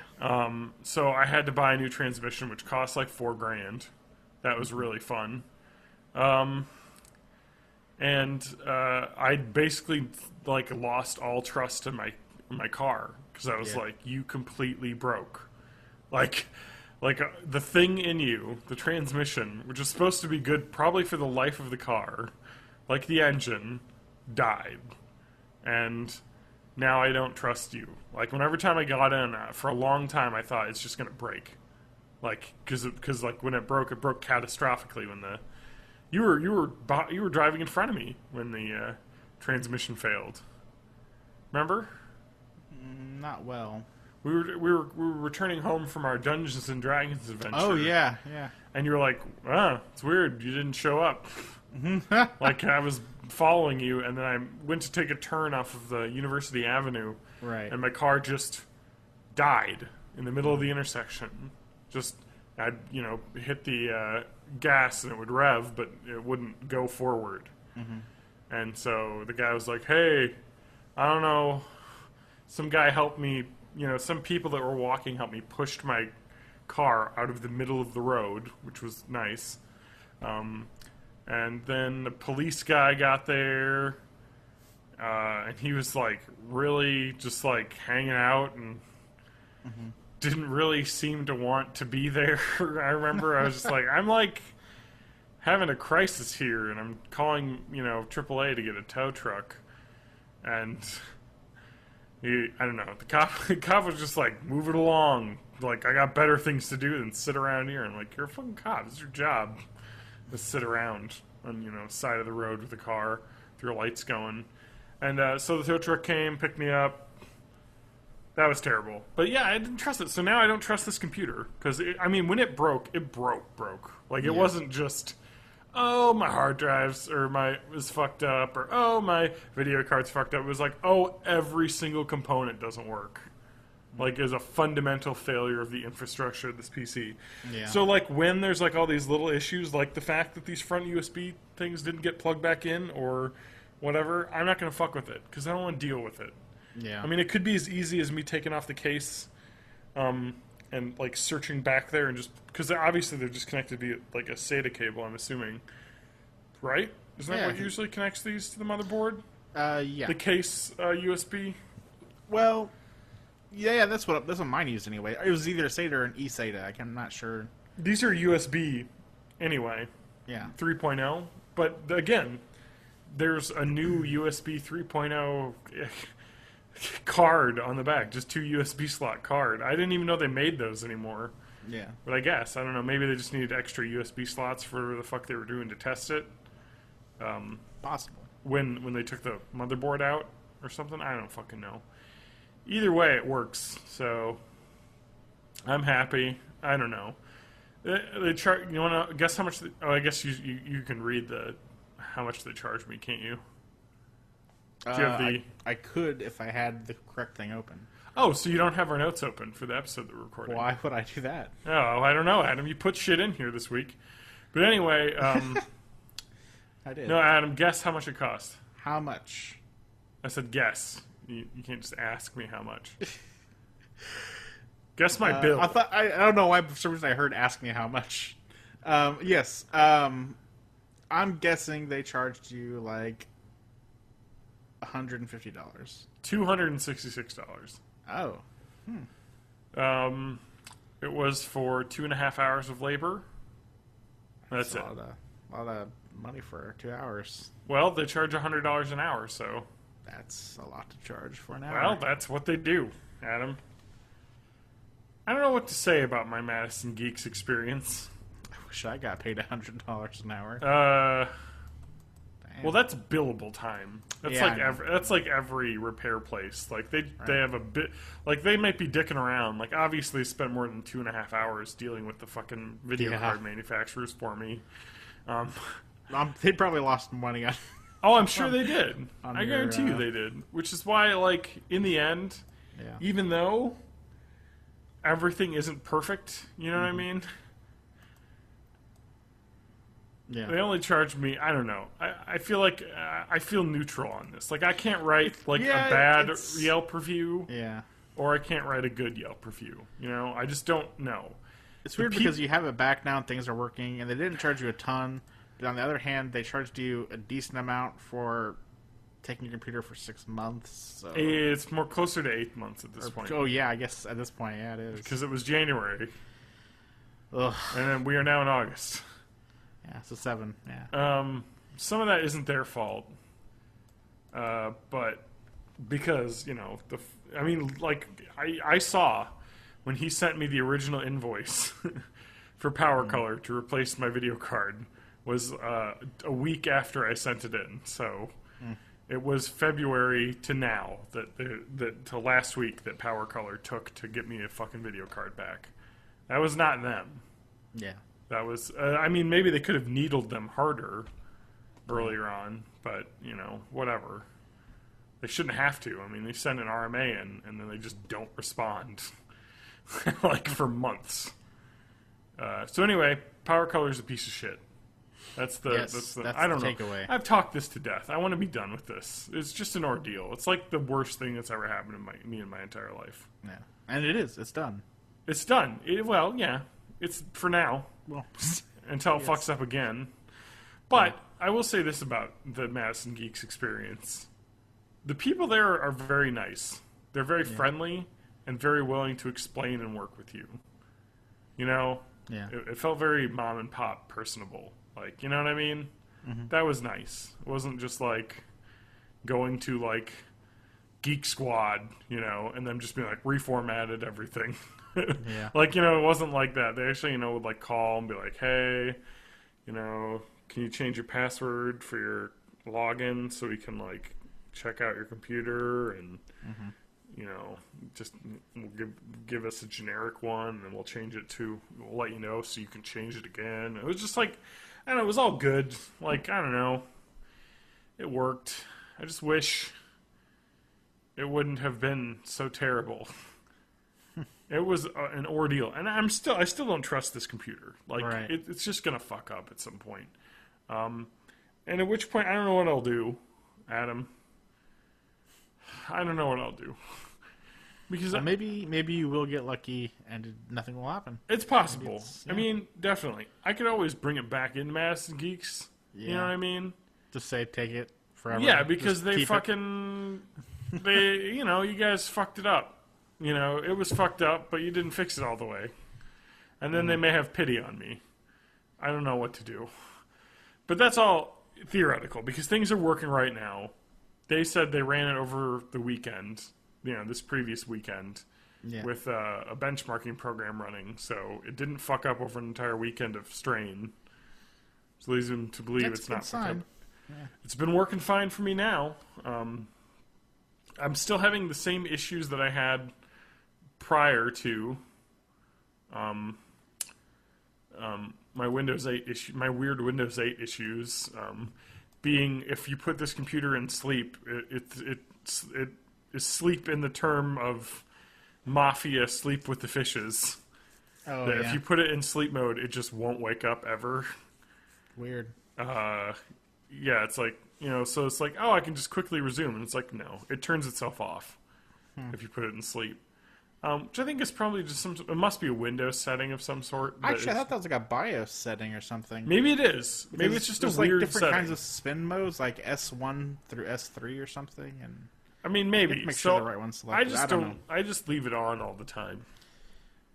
[SPEAKER 1] So I had to buy a new transmission, which cost like $4,000. That was really fun. And I basically like lost all trust in my car because I was like, you completely broke. Like the thing in you, the transmission, which is supposed to be good probably for the life of the car, like the engine, died. And now I don't trust you. Like, whenever time I got in, for a long time I thought it's just going to break. Like, because like when it broke catastrophically when you were driving in front of me when the transmission failed. Remember?
[SPEAKER 4] Not well.
[SPEAKER 1] We were returning home from our Dungeons and Dragons adventure.
[SPEAKER 4] Oh yeah.
[SPEAKER 1] And you were like, it's weird, you didn't show up. Like, I was following you, and then I went to take a turn off of the University Avenue,
[SPEAKER 4] Right.
[SPEAKER 1] and my car just died in the middle of the intersection. I'd hit the gas and it would rev, but it wouldn't go forward. And so the guy was like, hey, I don't know, some guy helped me, some people that were walking helped me push my car out of the middle of the road, which was nice. And then the police guy got there, and he was like really just like hanging out and didn't really seem to want to be there. I remember I was just like, I'm like having a crisis here, and I'm calling AAA to get a tow truck, and I don't know, the cop was just like, move it along, like, I got better things to do than sit around here. I'm like, you're a fucking cop, it's your job to sit around on side of the road with a car with your lights going. And so the tow truck came, picked me up. That was terrible. But yeah, I didn't trust it. So now I don't trust this computer. Because, when it broke. Like, it wasn't just, oh, my hard drives was fucked up, or oh, my video card's fucked up. It was like, oh, every single component doesn't work. Like, is a fundamental failure of the infrastructure of this PC. Yeah. So, like, when there's, like, all these little issues, like the fact that these front USB things didn't get plugged back in or whatever, I'm not going to fuck with it because I don't want to deal with it.
[SPEAKER 4] Yeah.
[SPEAKER 1] It could be as easy as me taking off the case and, like, searching back there and just... Because obviously they're just connected via, like, a SATA cable, I'm assuming. Right? Isn't that what usually connects these to the motherboard?
[SPEAKER 4] Yeah.
[SPEAKER 1] The case USB?
[SPEAKER 4] Well... Yeah, that's what mine used anyway. It was either a SATA or an eSATA. I'm not sure.
[SPEAKER 1] These are USB anyway.
[SPEAKER 4] Yeah.
[SPEAKER 1] 3.0. But again, there's a new USB 3.0 card on the back. Just 2 USB slot card. I didn't even know they made those anymore.
[SPEAKER 4] Yeah.
[SPEAKER 1] But I guess, I don't know, maybe they just needed extra USB slots for whatever the fuck they were doing to test it.
[SPEAKER 4] Possible.
[SPEAKER 1] When they took the motherboard out or something. I don't fucking know. Either way, it works, so I'm happy. I don't know. They charge. You want to guess how much? I guess you can read how much they charge me, can't you? Do you have
[SPEAKER 4] I could if I had the correct thing open.
[SPEAKER 1] Oh, so you don't have our notes open for the episode that we're recording?
[SPEAKER 4] Why would I do that?
[SPEAKER 1] Oh, I don't know, Adam. You put shit in here this week, but anyway.
[SPEAKER 4] I did.
[SPEAKER 1] No, Adam. Guess how much it cost.
[SPEAKER 4] How much?
[SPEAKER 1] I said guess. You can't just ask me how much. Guess my bill.
[SPEAKER 4] I don't know why for some reason I heard ask me how much. Yes. I'm guessing they charged you like $150.
[SPEAKER 1] $266.
[SPEAKER 4] Oh.
[SPEAKER 1] It was for 2.5 hours of labor. That's it.
[SPEAKER 4] A lot of money for 2 hours.
[SPEAKER 1] Well, they charge $100 an hour, so...
[SPEAKER 4] That's a lot to charge for an hour.
[SPEAKER 1] Well, that's what they do, Adam. I don't know what to say about my Madison Geeks experience.
[SPEAKER 4] I wish I got paid $100 an hour.
[SPEAKER 1] Damn. Well, that's billable time. That's like every repair place. Like they have a bit. Like they might be dicking around. Like obviously, spent more than 2.5 hours dealing with the fucking video card manufacturers for me.
[SPEAKER 4] They'd probably lost money on.
[SPEAKER 1] Oh, I'm sure they did.
[SPEAKER 4] on
[SPEAKER 1] I
[SPEAKER 4] your,
[SPEAKER 1] guarantee you they did. Which is why, like, in the end,
[SPEAKER 4] Yeah.
[SPEAKER 1] even though everything isn't perfect, you know what I
[SPEAKER 4] Mm-hmm.
[SPEAKER 1] mean?
[SPEAKER 4] Yeah.
[SPEAKER 1] They only charged me, I don't know. I feel like I feel neutral on this. Like, I can't write, like,
[SPEAKER 4] Yeah,
[SPEAKER 1] a bad
[SPEAKER 4] it's-
[SPEAKER 1] Yelp review,
[SPEAKER 4] Yeah.
[SPEAKER 1] or I can't write a good Yelp review. You know? I just don't know.
[SPEAKER 4] It's weird because you have it back now and things are working, and they didn't charge you a ton. But on the other hand, they charged you a decent amount for taking your computer for 6 months. So.
[SPEAKER 1] It's more closer to 8 months at this point.
[SPEAKER 4] Oh, yeah, I guess at this point, yeah, it is.
[SPEAKER 1] Because it was January,
[SPEAKER 4] Ugh.
[SPEAKER 1] and then we are now in August.
[SPEAKER 4] Yeah, so 7, yeah.
[SPEAKER 1] Some of that isn't their fault, but because, you know, I saw when he sent me the original invoice for PowerColor to replace my video card was a week after I sent it in. So it was February to now to last week that PowerColor took to get me a fucking video card back. That was not them.
[SPEAKER 4] Yeah.
[SPEAKER 1] That was, I mean, maybe they could have needled them harder earlier on, but, you know, whatever. They shouldn't have to. I mean, they send an RMA in, and then they just don't respond, like, for months. So anyway, PowerColor is a piece of shit. That's the, I don't know.
[SPEAKER 4] takeaway.
[SPEAKER 1] I've talked this to death. I want to be done with this. It's just an ordeal. It's like the worst thing that's ever happened to me in my entire life.
[SPEAKER 4] Yeah. And it is. It's done.
[SPEAKER 1] It's done. Well, yeah. It's for now.
[SPEAKER 4] Well,
[SPEAKER 1] Until it fucks up again. But I will say this about the Madison Geeks experience. The people there are very nice. They're very friendly and very willing to explain and work with you. You know?
[SPEAKER 4] Yeah.
[SPEAKER 1] It felt very mom and pop personable. Like, you know what I mean?
[SPEAKER 4] Mm-hmm.
[SPEAKER 1] That was nice. It wasn't just like going to like Geek Squad, you know, and them just being like reformatted everything.
[SPEAKER 4] Yeah.
[SPEAKER 1] Like, you know, it wasn't like that. They actually, you know, would like call and be like, hey, you know, can you change your password for your login so we can like check out your computer and, you know, just give us a generic one and we'll change it to, we'll let you know so you can change it again. It was just like, I don't know, it was all good. Like, I don't know. It worked. I just wish it wouldn't have been so terrible. It was an ordeal, and I still don't trust this computer. Like,
[SPEAKER 4] Right.
[SPEAKER 1] it's just gonna fuck up at some point. And at which point, I don't know what I'll do, Adam. I don't know what I'll do because
[SPEAKER 4] maybe you will get lucky and nothing will happen.
[SPEAKER 1] it's possible.
[SPEAKER 4] yeah.
[SPEAKER 1] I mean, definitely, I could always bring it back into Madison Geeks. You know
[SPEAKER 4] Yeah.
[SPEAKER 1] what I mean?
[SPEAKER 4] Just say take it forever.
[SPEAKER 1] Yeah, because
[SPEAKER 4] Just
[SPEAKER 1] they
[SPEAKER 4] keep it.
[SPEAKER 1] fucking you know, you guys fucked it up. You know, it was fucked up, but you didn't fix it all the way. And then they may have pity on me. I don't know what to do. But that's all theoretical, because things are working right now. They said they ran it over the weekend, you know, this previous weekend,
[SPEAKER 4] Yeah.
[SPEAKER 1] with a benchmarking program running. So it didn't fuck up over an entire weekend of strain. So leads them to believe
[SPEAKER 4] That's
[SPEAKER 1] it's
[SPEAKER 4] a good
[SPEAKER 1] not fucked
[SPEAKER 4] sign.
[SPEAKER 1] up. It's been working fine for me now. I'm still having the same issues that I had prior to my Windows 8 issue, my weird Windows 8 issues, being if you put this computer in sleep, it is sleep in the term of Mafia Sleep with the Fishes.
[SPEAKER 4] Oh,
[SPEAKER 1] That
[SPEAKER 4] yeah.
[SPEAKER 1] if you put it in sleep mode, it just won't wake up ever.
[SPEAKER 4] Weird.
[SPEAKER 1] Yeah, it's like, you know, so it's like, oh, I can just quickly resume. And it's like, no, it turns itself off if you put it in sleep. Which I think is probably just it must be a Windows setting of some sort. that
[SPEAKER 4] Actually, I
[SPEAKER 1] is-
[SPEAKER 4] thought that was like a BIOS setting or something.
[SPEAKER 1] maybe it is. Maybe
[SPEAKER 4] Because
[SPEAKER 1] it's just a
[SPEAKER 4] there's,
[SPEAKER 1] weird
[SPEAKER 4] like different
[SPEAKER 1] setting.
[SPEAKER 4] kinds of spin modes, like S1 through S3 or something, and
[SPEAKER 1] I mean, maybe.
[SPEAKER 4] make
[SPEAKER 1] so
[SPEAKER 4] sure the right one's selected.
[SPEAKER 1] I just
[SPEAKER 4] I don't know.
[SPEAKER 1] I just leave it on all the time.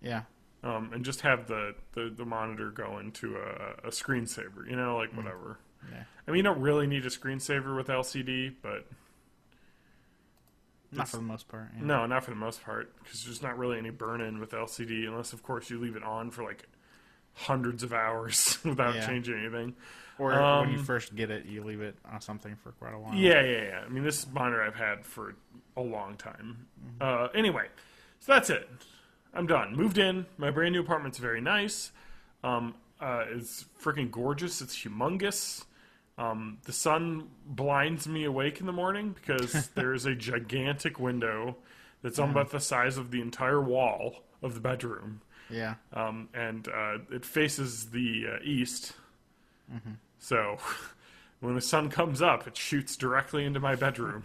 [SPEAKER 4] yeah,
[SPEAKER 1] And just have the monitor go into a screensaver, you know, like whatever.
[SPEAKER 4] yeah.
[SPEAKER 1] I mean, you don't really need a screensaver with LCD, but
[SPEAKER 4] Not for the most part. Yeah.
[SPEAKER 1] no, not for the most part, because there's not really any burn-in with LCD, unless, of course, you leave it on for, like, hundreds of hours without
[SPEAKER 4] Yeah.
[SPEAKER 1] changing anything.
[SPEAKER 4] Or when you first get it, you leave it on something for quite a while.
[SPEAKER 1] Yeah. I mean, this monitor I've had for a long time. Anyway, so that's it. I'm done. Moved in. My brand new apartment's very nice. It's freaking gorgeous. It's humongous. The sun blinds me awake in the morning because there's a gigantic window that's about the size of the entire wall of the bedroom.
[SPEAKER 4] Yeah.
[SPEAKER 1] And it faces the east.
[SPEAKER 4] Mm-hmm.
[SPEAKER 1] So when the sun comes up, it shoots directly into my bedroom,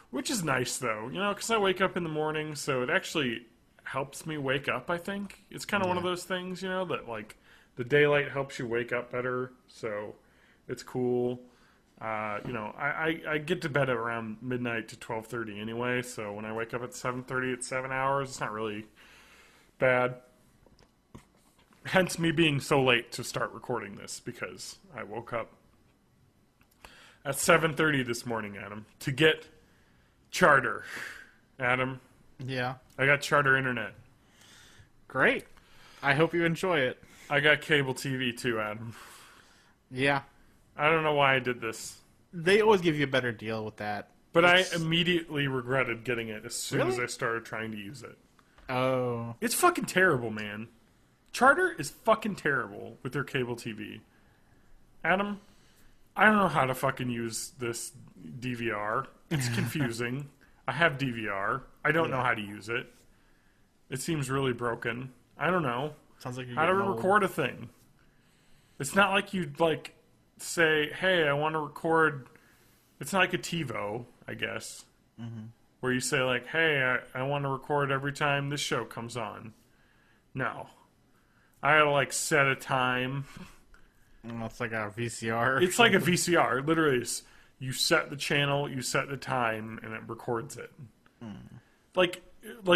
[SPEAKER 1] which is nice, though, because I wake up in the morning, so it actually helps me wake up, I think. It's kind of one of those things, that, like, the daylight helps you wake up better, so it's cool. I get to bed at around midnight to 12:30 anyway, so when I wake up at 7:30, it's 7 hours. It's not really bad. Hence me being so late to start recording this, because I woke up at 7:30 this morning, Adam, to get Charter. Adam,
[SPEAKER 4] Yeah.
[SPEAKER 1] I got Charter internet.
[SPEAKER 4] Great. I hope you enjoy it.
[SPEAKER 1] I got cable TV too, Adam.
[SPEAKER 4] Yeah.
[SPEAKER 1] I don't know why I did this,
[SPEAKER 4] They always give you a better deal with that.
[SPEAKER 1] but I immediately regretted getting it as soon as
[SPEAKER 4] Really?
[SPEAKER 1] I started trying to use it.
[SPEAKER 4] Oh.
[SPEAKER 1] It's fucking terrible, man. Charter is fucking terrible with their cable TV. Adam, I don't know how to fucking use this DVR. It's confusing. I have DVR. I don't know how to use it. It seems really broken. I don't know
[SPEAKER 4] Sounds like you're
[SPEAKER 1] how to
[SPEAKER 4] getting old.
[SPEAKER 1] record a thing. It's not like you'd like say, "Hey, I want to record." It's not like a TiVo, I guess, where you say like, "Hey, I want to record every time this show comes on." No, I gotta like set a time.
[SPEAKER 4] Oh, it's like a VCR.
[SPEAKER 1] It's like a VCR. Literally, you set the channel, you set the time, and it records it. Like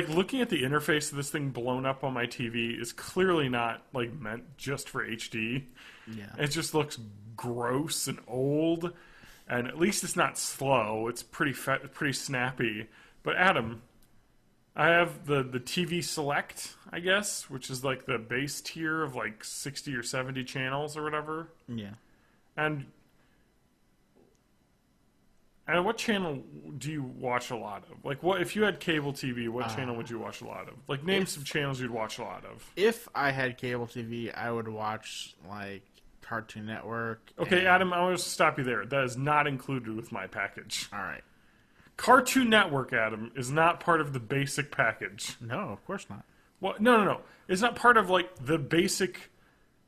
[SPEAKER 1] looking at the interface of this thing blown up on my TV is clearly not like meant just for HD.
[SPEAKER 4] Yeah.
[SPEAKER 1] It just looks gross and old, and at least it's not slow. It's pretty snappy. But Adam, I have the TV Select, I guess, which is like the base tier of like 60 or 70 channels or whatever.
[SPEAKER 4] Yeah.
[SPEAKER 1] And what channel do you watch a lot of? Like, what if you had cable TV? What channel would you watch a lot of? Like, name some channels you'd watch a lot of.
[SPEAKER 4] If I had cable TV, I would watch like Cartoon Network.
[SPEAKER 1] Okay,
[SPEAKER 4] and-
[SPEAKER 1] Adam, I want to stop you there. That is not included with my package.
[SPEAKER 4] All right.
[SPEAKER 1] Cartoon Network, Adam, is not part of the basic package.
[SPEAKER 4] No, of course not.
[SPEAKER 1] Well, no. It's not part of like the basic,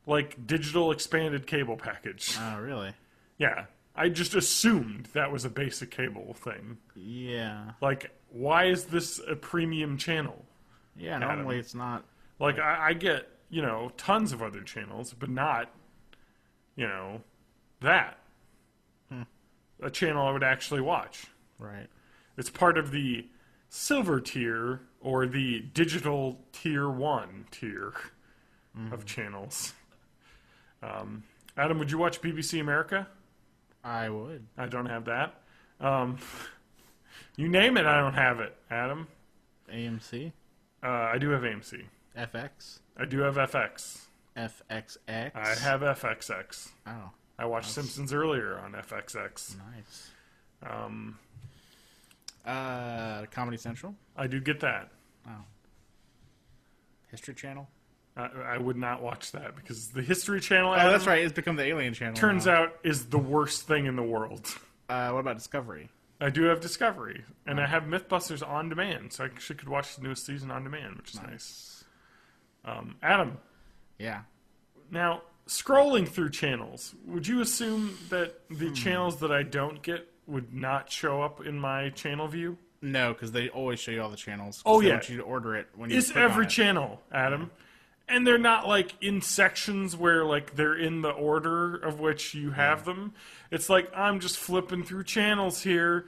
[SPEAKER 1] like digital expanded cable package.
[SPEAKER 4] Oh, really?
[SPEAKER 1] Yeah, I just assumed that was a basic cable thing.
[SPEAKER 4] Yeah.
[SPEAKER 1] Like, why is this a premium channel?
[SPEAKER 4] Yeah. Normally, it's not.
[SPEAKER 1] Like, I get, tons of other channels, but not, that. A channel I would actually watch.
[SPEAKER 4] Right.
[SPEAKER 1] It's part of the silver tier or the digital tier 1 tier of channels. Adam, would you watch BBC America?
[SPEAKER 4] I would.
[SPEAKER 1] I don't have that. You name it, I don't have it, Adam.
[SPEAKER 4] AMC.
[SPEAKER 1] I do have AMC.
[SPEAKER 4] FX.
[SPEAKER 1] I do have FX.
[SPEAKER 4] FXX.
[SPEAKER 1] I have FXX.
[SPEAKER 4] Oh,
[SPEAKER 1] I watched Simpsons earlier on FXX.
[SPEAKER 4] nice.
[SPEAKER 1] Um,
[SPEAKER 4] Comedy Central.
[SPEAKER 1] I do get that.
[SPEAKER 4] Oh. History Channel.
[SPEAKER 1] I would not watch that because the History Channel,
[SPEAKER 4] Oh,
[SPEAKER 1] Adam,
[SPEAKER 4] that's right. It's become the Alien Channel.
[SPEAKER 1] turns
[SPEAKER 4] now.
[SPEAKER 1] out is the worst thing in the world.
[SPEAKER 4] What about Discovery?
[SPEAKER 1] I do have Discovery, and I have Mythbusters on demand, so I actually could watch the newest season on demand, which is nice. Adam,
[SPEAKER 4] Yeah.
[SPEAKER 1] now, scrolling through channels, would you assume that the channels that I don't get would not show up in my channel view?
[SPEAKER 4] No, because they always show you all the channels. 'Cause
[SPEAKER 1] Oh,
[SPEAKER 4] they
[SPEAKER 1] yeah.
[SPEAKER 4] want you to order it when you
[SPEAKER 1] It's
[SPEAKER 4] click on
[SPEAKER 1] every
[SPEAKER 4] it.
[SPEAKER 1] channel, Adam. And they're not like in sections where like they're in the order of which you have them. It's like I'm just flipping through channels here.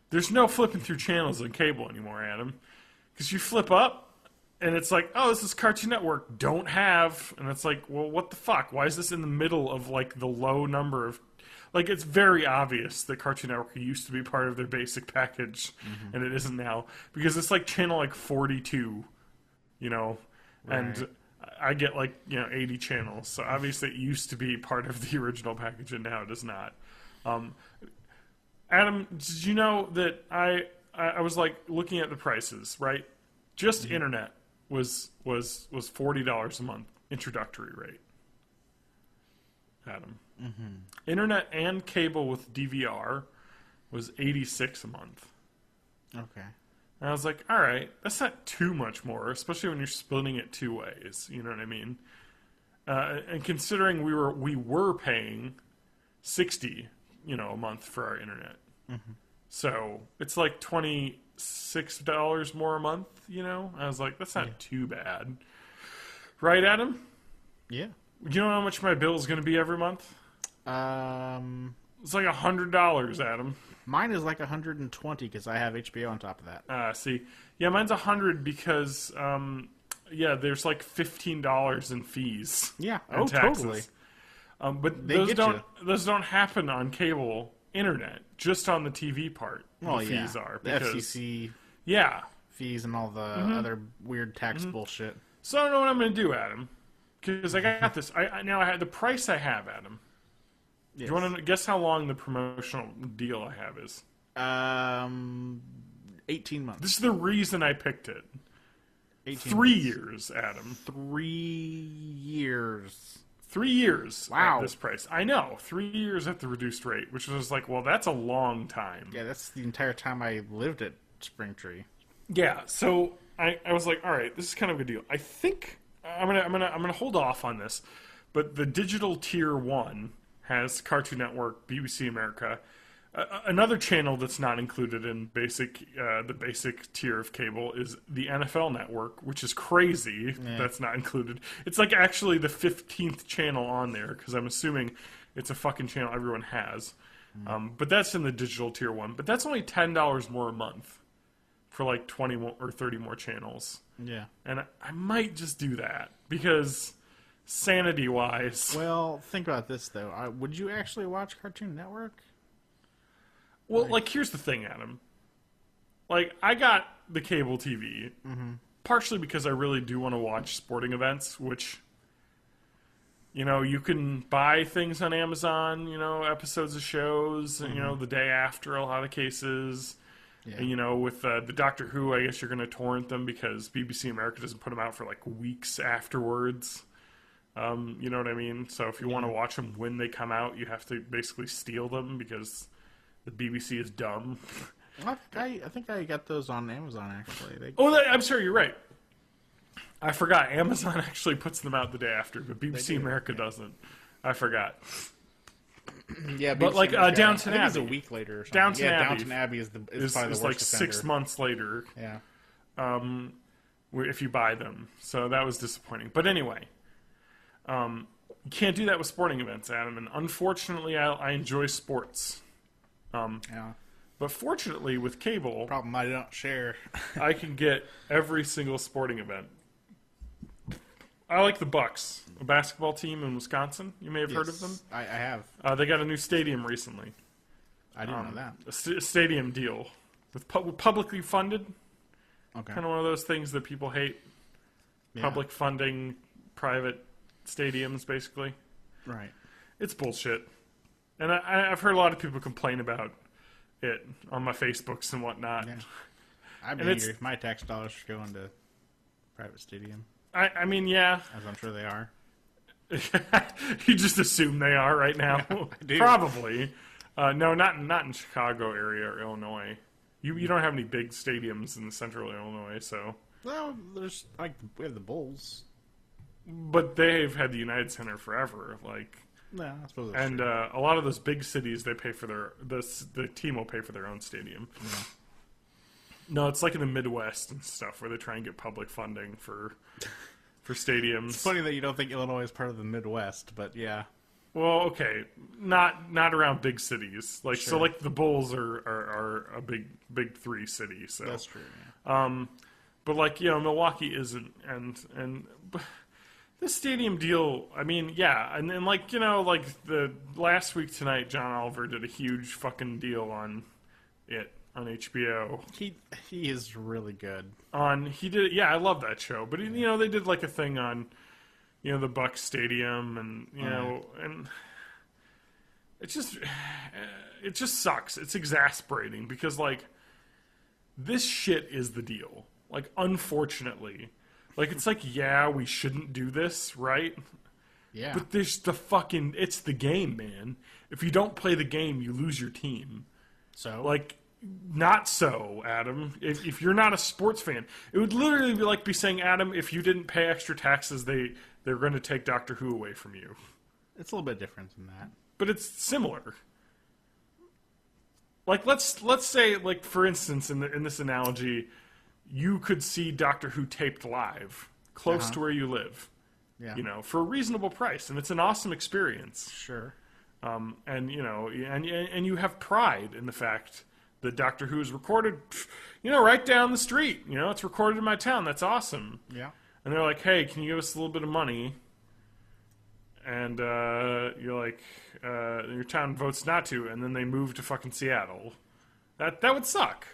[SPEAKER 1] There's no flipping through channels on cable anymore, Adam. Because you flip up and it's like, oh, this is Cartoon Network. Don't have. And it's like, well, what the fuck? Why is this in the middle of like the low number of. Like, it's very obvious that Cartoon Network used to be part of their basic package, and it isn't now. Because it's like channel like 42, and
[SPEAKER 4] Right.
[SPEAKER 1] I get like 80 channels. So obviously it used to be part of the original package, and now it is not. Adam, did you know that I was like looking at the prices, right? Just internet was $40 a month introductory rate. Adam. Internet and cable with DVR was $86 a month.
[SPEAKER 4] Okay.
[SPEAKER 1] And I was like, all right, that's not too much more, especially when you're splitting it two ways. You know what I mean? And considering we were paying $60, a month for our internet, so it's like $26 more a month. I was like, that's not too bad, right, Adam?
[SPEAKER 4] Yeah.
[SPEAKER 1] You know how much my bill is going to be every month? It's like $100, Adam.
[SPEAKER 4] Mine is like 120 because I have HBO on top of that.
[SPEAKER 1] See, yeah, mine's 100 because there's like $15 in fees.
[SPEAKER 4] Yeah,
[SPEAKER 1] and taxes.
[SPEAKER 4] Totally.
[SPEAKER 1] But
[SPEAKER 4] They
[SPEAKER 1] those don't happen on cable internet, just on the TV part.
[SPEAKER 4] Well,
[SPEAKER 1] the fees are
[SPEAKER 4] the
[SPEAKER 1] because,
[SPEAKER 4] FCC fees and all the other weird tax bullshit.
[SPEAKER 1] So I don't know what I'm going to do, Adam, because I got this. I had the price I have, Adam.
[SPEAKER 4] Yes.
[SPEAKER 1] Do you want to guess how long the promotional deal I have is?
[SPEAKER 4] 18 months.
[SPEAKER 1] This is the reason I picked it.
[SPEAKER 4] 18
[SPEAKER 1] 3
[SPEAKER 4] months.
[SPEAKER 1] years, Adam.
[SPEAKER 4] 3 years.
[SPEAKER 1] 3 years
[SPEAKER 4] Wow.
[SPEAKER 1] at this price. I know. 3 years at the reduced rate, which was like, well, that's a long time.
[SPEAKER 4] Yeah, that's the entire time I lived at Springtree.
[SPEAKER 1] Yeah, so I was like, all right, this is kind of a good deal. I think I'm gonna hold off on this, but the digital tier 1 has Cartoon Network, BBC America. Another channel that's not included in the basic tier of cable is the NFL Network, which is crazy. That's not included. It's like actually the 15th channel on there, because I'm assuming it's a fucking channel everyone has. But that's in the digital tier 1. But that's only $10 more a month for like 20 more, or 30 more channels.
[SPEAKER 4] Yeah.
[SPEAKER 1] And I might just do that, because sanity-wise...
[SPEAKER 4] Well, think about this, though. Would you actually watch Cartoon Network?
[SPEAKER 1] Well, like, here's the thing, Adam. Like, I got the cable TV, partially because I really do want to watch sporting events, which, you can buy things on Amazon, episodes of shows, the day after a lot of cases.
[SPEAKER 4] Yeah.
[SPEAKER 1] And, with the Doctor Who, I guess you're going to torrent them because BBC America doesn't put them out for, like, weeks afterwards. You know what I mean? So if you want to watch them when they come out, you have to basically steal them because... the BBC is dumb.
[SPEAKER 4] I think I got those on Amazon, actually.
[SPEAKER 1] I'm sorry, you're right. I forgot. Amazon actually puts them out the day after, but BBC America doesn't. I forgot.
[SPEAKER 4] Yeah,
[SPEAKER 1] but like Downton Abbey.
[SPEAKER 4] I think it's a week later or something. Downton Abbey is probably the worst
[SPEAKER 1] like
[SPEAKER 4] offender.
[SPEAKER 1] 6 months later.
[SPEAKER 4] Yeah.
[SPEAKER 1] If you buy them. So that was disappointing. But anyway, you can't do that with sporting events, Adam. And unfortunately, I enjoy sports.
[SPEAKER 4] Yeah.
[SPEAKER 1] But fortunately, with cable...
[SPEAKER 4] Problem I don't share.
[SPEAKER 1] I can get every single sporting event. I like the Bucks, a basketball team in Wisconsin. You may have heard of them.
[SPEAKER 4] I have.
[SPEAKER 1] They got a new stadium recently.
[SPEAKER 4] I didn't know that.
[SPEAKER 1] A stadium deal with publicly funded.
[SPEAKER 4] Okay.
[SPEAKER 1] Kind of one of those things that people hate.
[SPEAKER 4] Yeah.
[SPEAKER 1] Public funding, private stadiums, basically.
[SPEAKER 4] Right.
[SPEAKER 1] It's bullshit. And I've heard a lot of people complain about it on my Facebooks and whatnot.
[SPEAKER 4] Yeah. I'd be eager if my tax dollars should go into private stadium.
[SPEAKER 1] I mean, yeah.
[SPEAKER 4] As I'm sure they are.
[SPEAKER 1] You just assume they are right now.
[SPEAKER 4] Yeah, I do.
[SPEAKER 1] Probably. No, not in Chicago area or Illinois. You don't have any big stadiums in central Illinois, so.
[SPEAKER 4] Well, there's we have the Bulls.
[SPEAKER 1] But they've had the United Center forever, like.
[SPEAKER 4] No, I suppose that's
[SPEAKER 1] and
[SPEAKER 4] true.
[SPEAKER 1] A lot of those big cities, they pay for the team will pay for their own stadium.
[SPEAKER 4] Yeah.
[SPEAKER 1] No, it's like in the Midwest and stuff where they try and get public funding for stadiums.
[SPEAKER 4] It's funny that you don't think Illinois is part of the Midwest, but yeah.
[SPEAKER 1] Well, okay, not around big cities. Like
[SPEAKER 4] Sure.
[SPEAKER 1] so, like the Bulls are a big three city. So
[SPEAKER 4] That's true. Yeah.
[SPEAKER 1] but like Milwaukee isn't, and this stadium deal. I mean, yeah, and then like like the last week tonight, John Oliver did a huge fucking deal on it on HBO.
[SPEAKER 4] He is really good.
[SPEAKER 1] He did, yeah, I love that show. But they did like a thing on the Bucks Stadium, and and it just sucks. It's exasperating because like this shit is the deal. Like unfortunately, like it's like we shouldn't do this, right?
[SPEAKER 4] Yeah.
[SPEAKER 1] But there's it's the game, man. If you don't play the game, you lose your team.
[SPEAKER 4] So?
[SPEAKER 1] Like, not so, Adam. If you're not a sports fan, it would literally be saying, Adam, if you didn't pay extra taxes, they're going to take Doctor Who away from you.
[SPEAKER 4] It's a little bit different than that.
[SPEAKER 1] But it's similar. Like, let's say, like, for instance, in this analogy, you could see Doctor Who taped live, close to where you live.
[SPEAKER 4] Yeah.
[SPEAKER 1] You know, for a reasonable price, and it's an awesome experience.
[SPEAKER 4] Sure.
[SPEAKER 1] And you know, and you have pride in the fact that Doctor Who is recorded, you know, right down the street. You know, it's recorded in my town. That's awesome.
[SPEAKER 4] Yeah.
[SPEAKER 1] And they're like, hey, can you give us a little bit of money? And you're like, your town votes not to, and then they move to fucking Seattle. That would suck.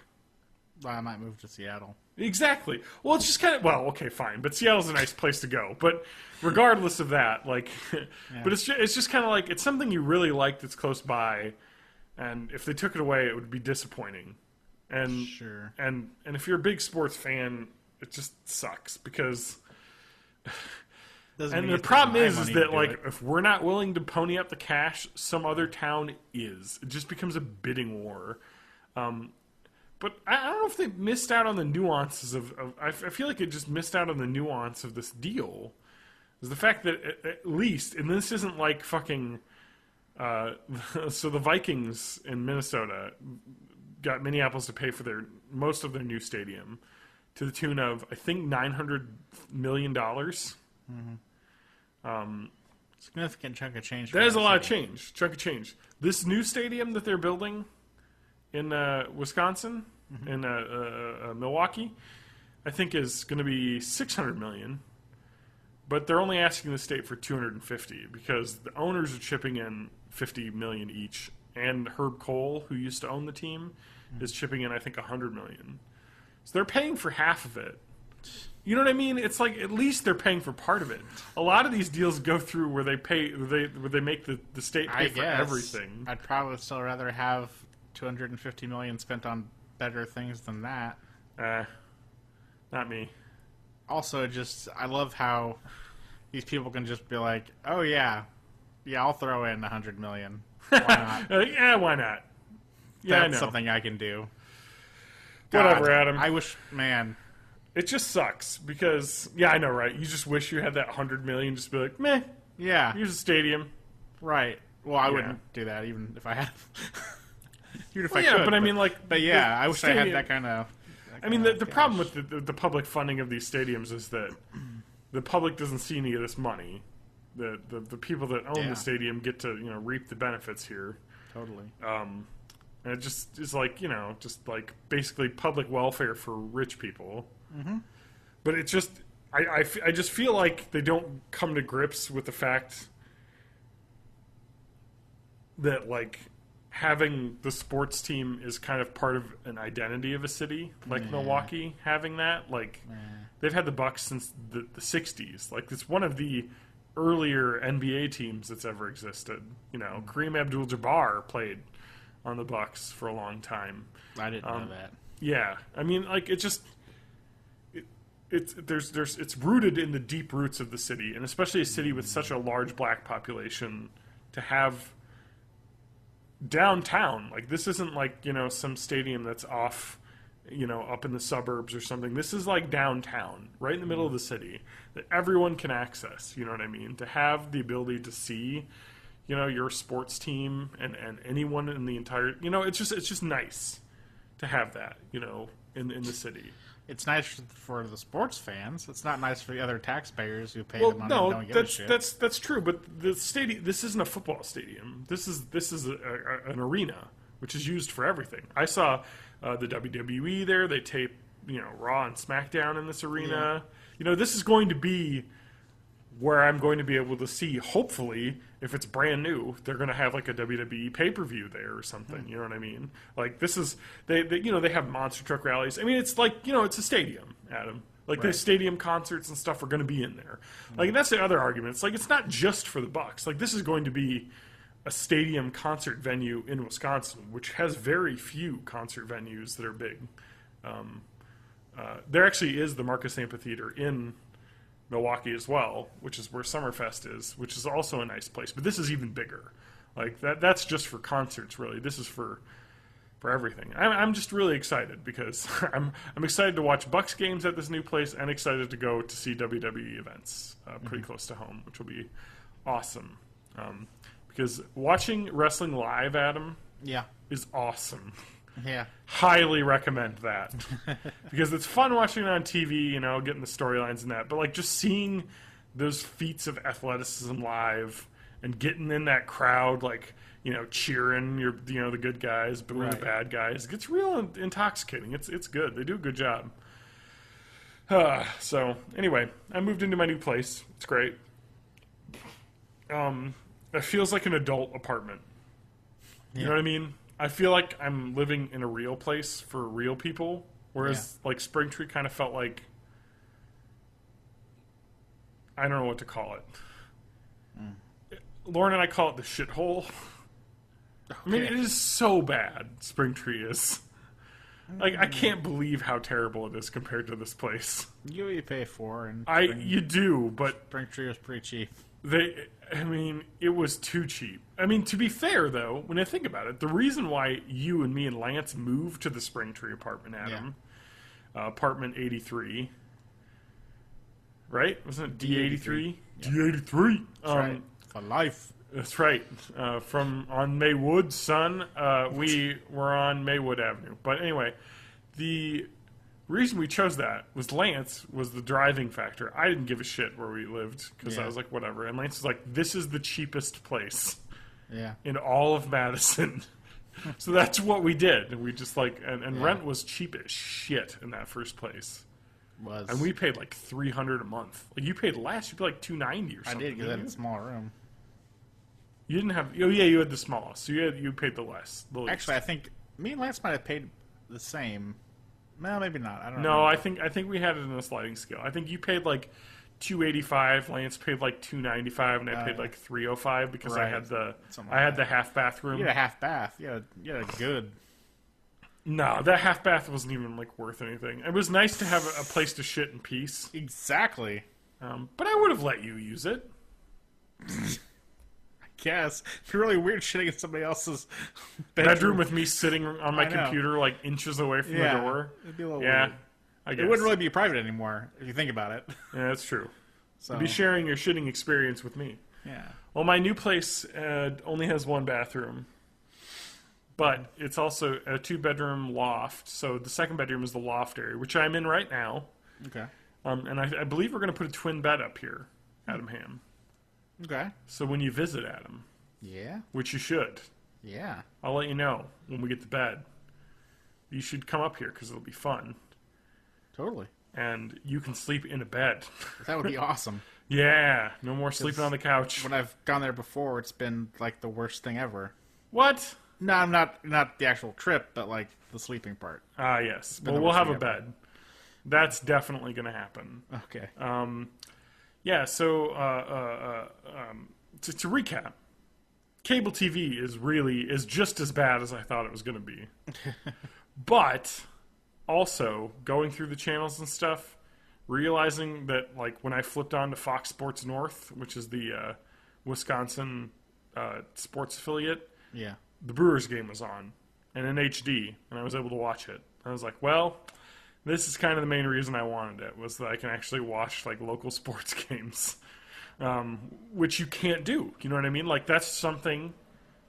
[SPEAKER 4] Well, I might move to Seattle.
[SPEAKER 1] Exactly. Well, it's just kind of, well, okay, fine, but Seattle's a nice place to go. But regardless of that, like, but it's just kind of like, it's something you really like that's close by, and if they took it away, it would be disappointing. And
[SPEAKER 4] Sure.
[SPEAKER 1] And if you're a big sports fan, it just sucks because. And the problem is that like if we're not willing to pony up the cash, some other town is. It just becomes a bidding war. But I don't know if they missed out on the nuances of I feel like it just missed out on the nuance of this deal. Is the fact that at least, and this isn't like fucking. So the Vikings in Minnesota got Minneapolis to pay for most of their new stadium to the tune of I think $900 million.
[SPEAKER 4] Significant chunk of change.
[SPEAKER 1] That is a lot of change. Chunk of change. This new stadium that they're building in Wisconsin, in Milwaukee, I think is going to be $600 million. But they're only asking the state for $250 because the owners are chipping in $50 million each, and Herb Cole, who used to own the team, is chipping in I think $100 million. So they're paying for half of it. You know what I mean? It's like at least they're paying for part of it. A lot of these deals go through where they make the state pay for everything.
[SPEAKER 4] I'd probably still rather have $250 million spent on better things than that.
[SPEAKER 1] Not me.
[SPEAKER 4] Also, I love how these people can just be like, "Oh yeah, I'll throw in $100 million. Why not?
[SPEAKER 1] Yeah, why not? Yeah,
[SPEAKER 4] That's
[SPEAKER 1] I know.
[SPEAKER 4] something I can do."
[SPEAKER 1] Whatever,
[SPEAKER 4] God,
[SPEAKER 1] Adam.
[SPEAKER 4] I wish, man.
[SPEAKER 1] It just sucks because, yeah, I know, right? You just wish you had that $100 million. Just be like, meh.
[SPEAKER 4] Yeah.
[SPEAKER 1] Here's a stadium.
[SPEAKER 4] Right. Well, I wouldn't do that even if I had. Even if I
[SPEAKER 1] yeah,
[SPEAKER 4] could.
[SPEAKER 1] but I mean, like,
[SPEAKER 4] But yeah, I wish
[SPEAKER 1] stadium,
[SPEAKER 4] I had that kind of.
[SPEAKER 1] I mean, the problem with the public funding of these stadiums is that the public doesn't see any of this money. The people that own the stadium get to reap the benefits here.
[SPEAKER 4] Totally.
[SPEAKER 1] And it just is like just like basically public welfare for rich people. Mm-hmm. But it just I just feel like they don't come to grips with the fact that like having the sports team is kind of part of an identity of a city, like Milwaukee having that. Like they've had the Bucks since the 60s. Like it's one of the earlier NBA teams that's ever existed. Kareem Abdul-Jabbar played on the Bucks for a long time.
[SPEAKER 4] I didn't know that.
[SPEAKER 1] Yeah, I mean, like it's rooted in the deep roots of the city, and especially a city with such a large black population to have downtown. Like this isn't like some stadium that's off up in the suburbs or something. This is like downtown, right in the middle of the city that everyone can access. You know what I mean? To have the ability to see your sports team and anyone in the entire it's just nice to have that in the city.
[SPEAKER 4] It's nice for the sports fans. It's not nice for the other taxpayers who pay the money and don't give a shit.
[SPEAKER 1] That's true. But the stadium, this isn't a football stadium. This is an arena, which is used for everything. I saw the WWE there. They tape Raw and SmackDown in this arena. Yeah. This is going to be where I'm going to be able to see, hopefully, if it's brand new, they're going to have like a WWE pay-per-view there or something. You know what I mean? Like this is they have monster truck rallies. I mean, it's like it's a stadium, Adam. Like the stadium concerts and stuff are going to be in there. Like that's the other argument. It's like it's not just for the Bucks. Like this is going to be a stadium concert venue in Wisconsin, which has very few concert venues that are big. There actually is the Marcus Amphitheater in Milwaukee as well, which is where Summerfest is, which is also a nice place. But this is even bigger. Like that's just for concerts, really. This is for everything. I'm just really excited because I'm excited to watch Bucks games at this new place and excited to go to see WWE events pretty close to home, which will be awesome. Because watching wrestling live, Adam, is awesome.
[SPEAKER 4] Yeah.
[SPEAKER 1] Highly recommend that. Because it's fun watching it on TV, you know, getting the storylines and that. But, like, just seeing those feats of athleticism live and getting in that crowd, like, you know, cheering the good guys, booing the bad guys. It gets real intoxicating. It's good. They do a good job. So, anyway, I moved into my new place. It's great. It feels like an adult apartment. You know what I mean? I feel like I'm living in a real place for real people, whereas like Springtree kind of felt like, I don't know what to call it. Lauren and I call it the shithole. Okay. I mean, it is so bad. Springtree is. Like, I can't believe how terrible it is compared to this place.
[SPEAKER 4] You pay for, and
[SPEAKER 1] you do, but
[SPEAKER 4] Springtree was pretty cheap.
[SPEAKER 1] It was too cheap. I mean, to be fair, though, when I think about it, the reason why you and me and Lance moved to the Springtree apartment, Adam, apartment 83, right? Wasn't it D83?
[SPEAKER 4] Yeah.
[SPEAKER 1] D83.
[SPEAKER 4] That's right. For life.
[SPEAKER 1] That's right. On Maywood, son. We were on Maywood Avenue. But anyway, the reason we chose that was Lance was the driving factor. I didn't give a shit where we lived because I was like, whatever. And Lance was like, this is the cheapest place in all of Madison. So that's what we did. And we just like, and rent was cheap as shit in that first place. And we paid like $300 a month. Like you paid less. You paid like $290 or something.
[SPEAKER 4] I did because I had a small room.
[SPEAKER 1] You didn't have. Oh yeah, you had the smallest. So you paid the less. The least.
[SPEAKER 4] Actually, I think me and Lance might have paid the same. No, maybe not. I don't know.
[SPEAKER 1] No, I think we had it in a sliding scale. I think you paid like $285. Lance paid like $295, and I paid like $305 because I had the the half bathroom.
[SPEAKER 4] You had a half bath. You had a good.
[SPEAKER 1] No, that half bath wasn't even like worth anything. It was nice to have a place to shit in peace.
[SPEAKER 4] Exactly.
[SPEAKER 1] But I would have let you use it.
[SPEAKER 4] Guess. It's really weird shitting in somebody else's
[SPEAKER 1] bedroom with me sitting on my computer like inches away from the door.
[SPEAKER 4] It'd be a little weird.
[SPEAKER 1] I guess.
[SPEAKER 4] It wouldn't really be private anymore if you think about it.
[SPEAKER 1] Yeah, that's true.
[SPEAKER 4] So.
[SPEAKER 1] You'd be sharing your shitting experience with me.
[SPEAKER 4] Yeah.
[SPEAKER 1] Well, my new place only has one bathroom, but it's also a 2-bedroom loft. So the second bedroom is the loft area, which I'm in right now.
[SPEAKER 4] Okay.
[SPEAKER 1] And I believe we're going to put a twin bed up here, Adam Ham.
[SPEAKER 4] Okay.
[SPEAKER 1] So when you visit Adam, which you should, I'll let you know when we get to bed. You should come up here because it'll be fun.
[SPEAKER 4] Totally.
[SPEAKER 1] And you can sleep in a bed.
[SPEAKER 4] That would be awesome.
[SPEAKER 1] Yeah, no more sleeping on the couch.
[SPEAKER 4] When I've gone there before, it's been like the worst thing ever.
[SPEAKER 1] What?
[SPEAKER 4] No, not the actual trip, but like the sleeping part.
[SPEAKER 1] Ah, yes. Well, we'll have a bed. That's definitely going to happen.
[SPEAKER 4] Okay.
[SPEAKER 1] Yeah, so to recap, cable TV is just as bad as I thought it was going to be. But also, going through the channels and stuff, realizing that like when I flipped on to Fox Sports North, which is the Wisconsin sports affiliate, the Brewers game was on, and in HD, and I was able to watch it. I was like, well, this is kind of the main reason I wanted it, was that I can actually watch like local sports games, which you can't do. You know what I mean? Like that's something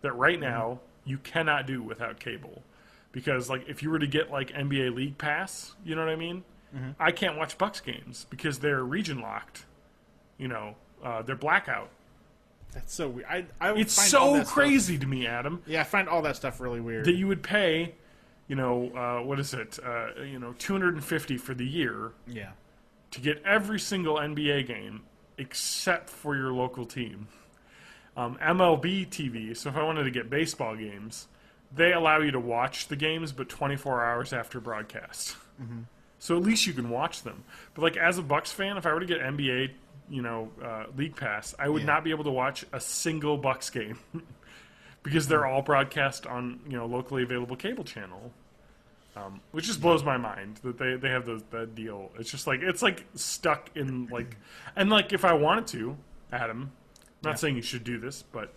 [SPEAKER 1] that right now you cannot do without cable, because like if you were to get like NBA League Pass, you know what I mean? I can't watch Bucks games because they're region locked. You know, they're blackout.
[SPEAKER 4] That's so weird.
[SPEAKER 1] It's so crazy to me, Adam.
[SPEAKER 4] Yeah, I find all that stuff really weird.
[SPEAKER 1] That you would pay. You know, what is it? $250 for the year.
[SPEAKER 4] Yeah. To
[SPEAKER 1] get every single NBA game except for your local team. MLB TV. So if I wanted to get baseball games, they allow you to watch the games, but 24 hours after broadcast. So at least you can watch them. But like as a Bucks fan, if I were to get NBA, League Pass, I would not be able to watch a single Bucks game. Because they're all broadcast on, locally available cable channel. which just blows my mind that they have that deal. It's just like it's like stuck in like, and like if I wanted to, Adam, I'm not saying you should do this, but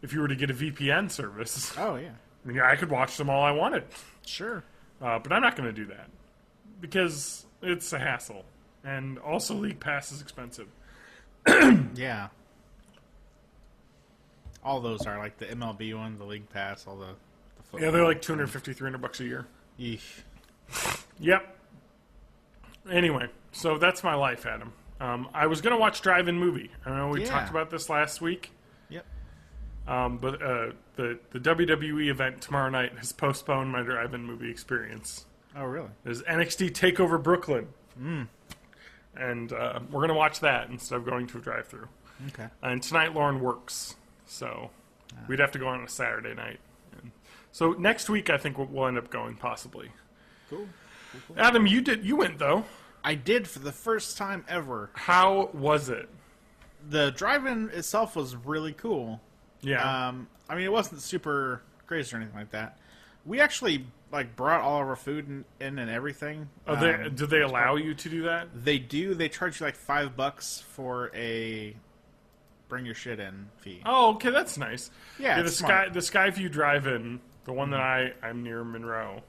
[SPEAKER 1] if you were to get a VPN service,
[SPEAKER 4] Oh yeah,
[SPEAKER 1] I mean, I could watch them all I wanted.
[SPEAKER 4] sure.
[SPEAKER 1] But I'm not going to do that because it's a hassle, and also League Pass is expensive.
[SPEAKER 4] Yeah. All those are like the MLB one, the League Pass, all the football.
[SPEAKER 1] Yeah, they're like $250, $300 a year.
[SPEAKER 4] Yeesh.
[SPEAKER 1] Yep. Anyway, so that's my life, Adam. I was going to watch Drive-In Movie. I know we talked about this last week.
[SPEAKER 4] Yep.
[SPEAKER 1] But the WWE event tomorrow night has postponed my Drive-In Movie experience.
[SPEAKER 4] Oh, really?
[SPEAKER 1] There's NXT TakeOver Brooklyn. And we're going to watch that instead of going to a drive-thru.
[SPEAKER 4] Okay.
[SPEAKER 1] And tonight Lauren works, so we'd have to go on a Saturday night. And so next week I think we'll end up going, possibly.
[SPEAKER 4] Cool.
[SPEAKER 1] Adam, you went, though.
[SPEAKER 4] I did for the first time ever.
[SPEAKER 1] How was it?
[SPEAKER 4] The drive-in itself was really cool.
[SPEAKER 1] Yeah.
[SPEAKER 4] I mean, it wasn't super crazy or anything like that. We actually like brought all of our food in and everything.
[SPEAKER 1] Do they allow you to do that?
[SPEAKER 4] They do. They charge you like $5 for a bring your shit in fee.
[SPEAKER 1] Oh, okay, that's nice.
[SPEAKER 4] Yeah,
[SPEAKER 1] the
[SPEAKER 4] it's smart.
[SPEAKER 1] Skyview Drive-In, the one that I'm near Monroe.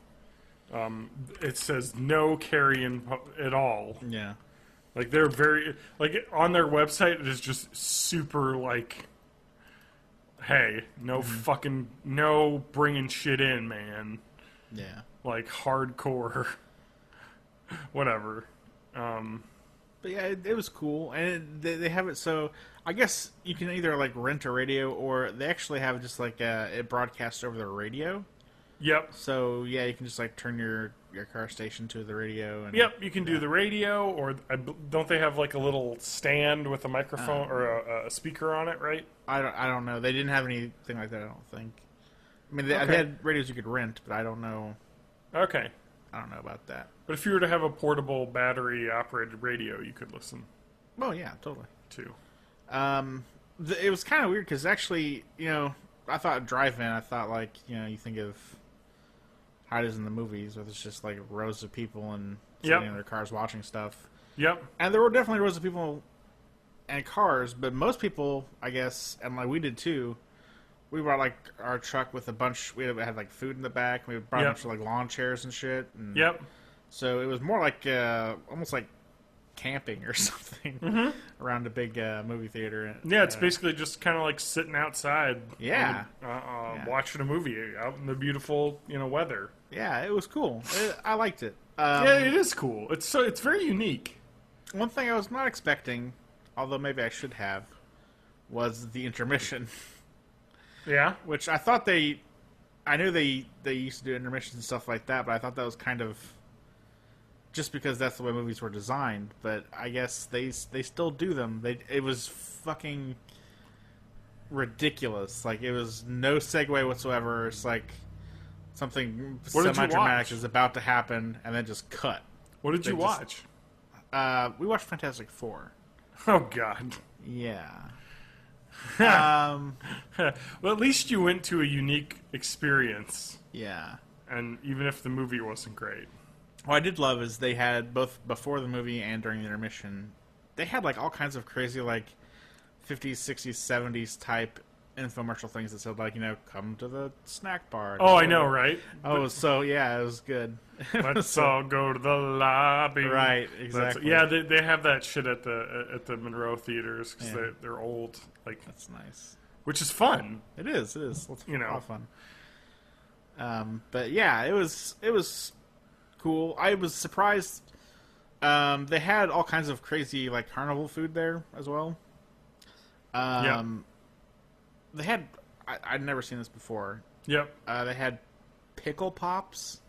[SPEAKER 1] It says no carry-in at all.
[SPEAKER 4] Yeah.
[SPEAKER 1] Like they're very like on their website. It is just super like, hey, no fucking no bringing shit in, man.
[SPEAKER 4] Yeah.
[SPEAKER 1] Like hardcore, whatever.
[SPEAKER 4] But yeah, it was cool, and they have it so I guess you can either like rent a radio or they actually have just like it broadcasts over the radio.
[SPEAKER 1] Yep.
[SPEAKER 4] So yeah, you can just like turn your car station to the radio. And,
[SPEAKER 1] Yep, you can do the radio, or don't they have like a little stand with a microphone or a speaker on it, right?
[SPEAKER 4] I don't know. They didn't have anything like that. I don't think. I mean, they
[SPEAKER 1] Okay.
[SPEAKER 4] had radios you could rent, but I don't know.
[SPEAKER 1] Okay.
[SPEAKER 4] I don't know about that.
[SPEAKER 1] But if you were to have a portable battery-operated radio, you could listen
[SPEAKER 4] Oh yeah, totally.
[SPEAKER 1] to.
[SPEAKER 4] It was kind of weird because actually, I thought drive-in. I thought like you think of how it is in the movies, where it's just like rows of people and sitting in their cars watching stuff.
[SPEAKER 1] Yep.
[SPEAKER 4] And there were definitely rows of people and cars, but most people, I guess, and like we did too. We brought like our truck with a bunch. We had like food in the back. We brought a bunch of like lawn chairs and shit. And
[SPEAKER 1] Yep.
[SPEAKER 4] So it was more like almost like camping or something around a big movie theater.
[SPEAKER 1] Yeah, it's basically just kind of like sitting outside.
[SPEAKER 4] Yeah.
[SPEAKER 1] Watching a movie out in the beautiful, weather.
[SPEAKER 4] Yeah, it was cool. I liked it.
[SPEAKER 1] Yeah, it is cool. It's very unique.
[SPEAKER 4] One thing I was not expecting, although maybe I should have, was the intermission.
[SPEAKER 1] Yeah.
[SPEAKER 4] Which I thought I knew they used to do intermissions and stuff like that, but I thought that was kind of just because that's the way movies were designed. But I guess they still do them. It was fucking ridiculous. Like, it was no segue whatsoever. It's like something semi-dramatic is about to happen, and then just cut.
[SPEAKER 1] What did you watch?
[SPEAKER 4] We watched Fantastic Four.
[SPEAKER 1] Oh, God.
[SPEAKER 4] Yeah.
[SPEAKER 1] Well, at least you went to a unique experience.
[SPEAKER 4] Yeah.
[SPEAKER 1] And even if the movie wasn't great.
[SPEAKER 4] What I did love is they had, both before the movie and during the intermission, they had like all kinds of crazy like 50s, 60s, 70s type infomercial things that said like, come to the snack bar.
[SPEAKER 1] Oh, I know, right?
[SPEAKER 4] Oh, so yeah, it was good.
[SPEAKER 1] Let's all go to the lobby.
[SPEAKER 4] Right, exactly.
[SPEAKER 1] Yeah, they have that shit at the Monroe theaters because they're old. Like,
[SPEAKER 4] that's nice.
[SPEAKER 1] Which is fun.
[SPEAKER 4] It is. It's a lot of fun. But yeah, it was cool. I was surprised. They had all kinds of crazy like carnival food there as well. They had. I'd never seen this before.
[SPEAKER 1] Yep.
[SPEAKER 4] They had pickle pops,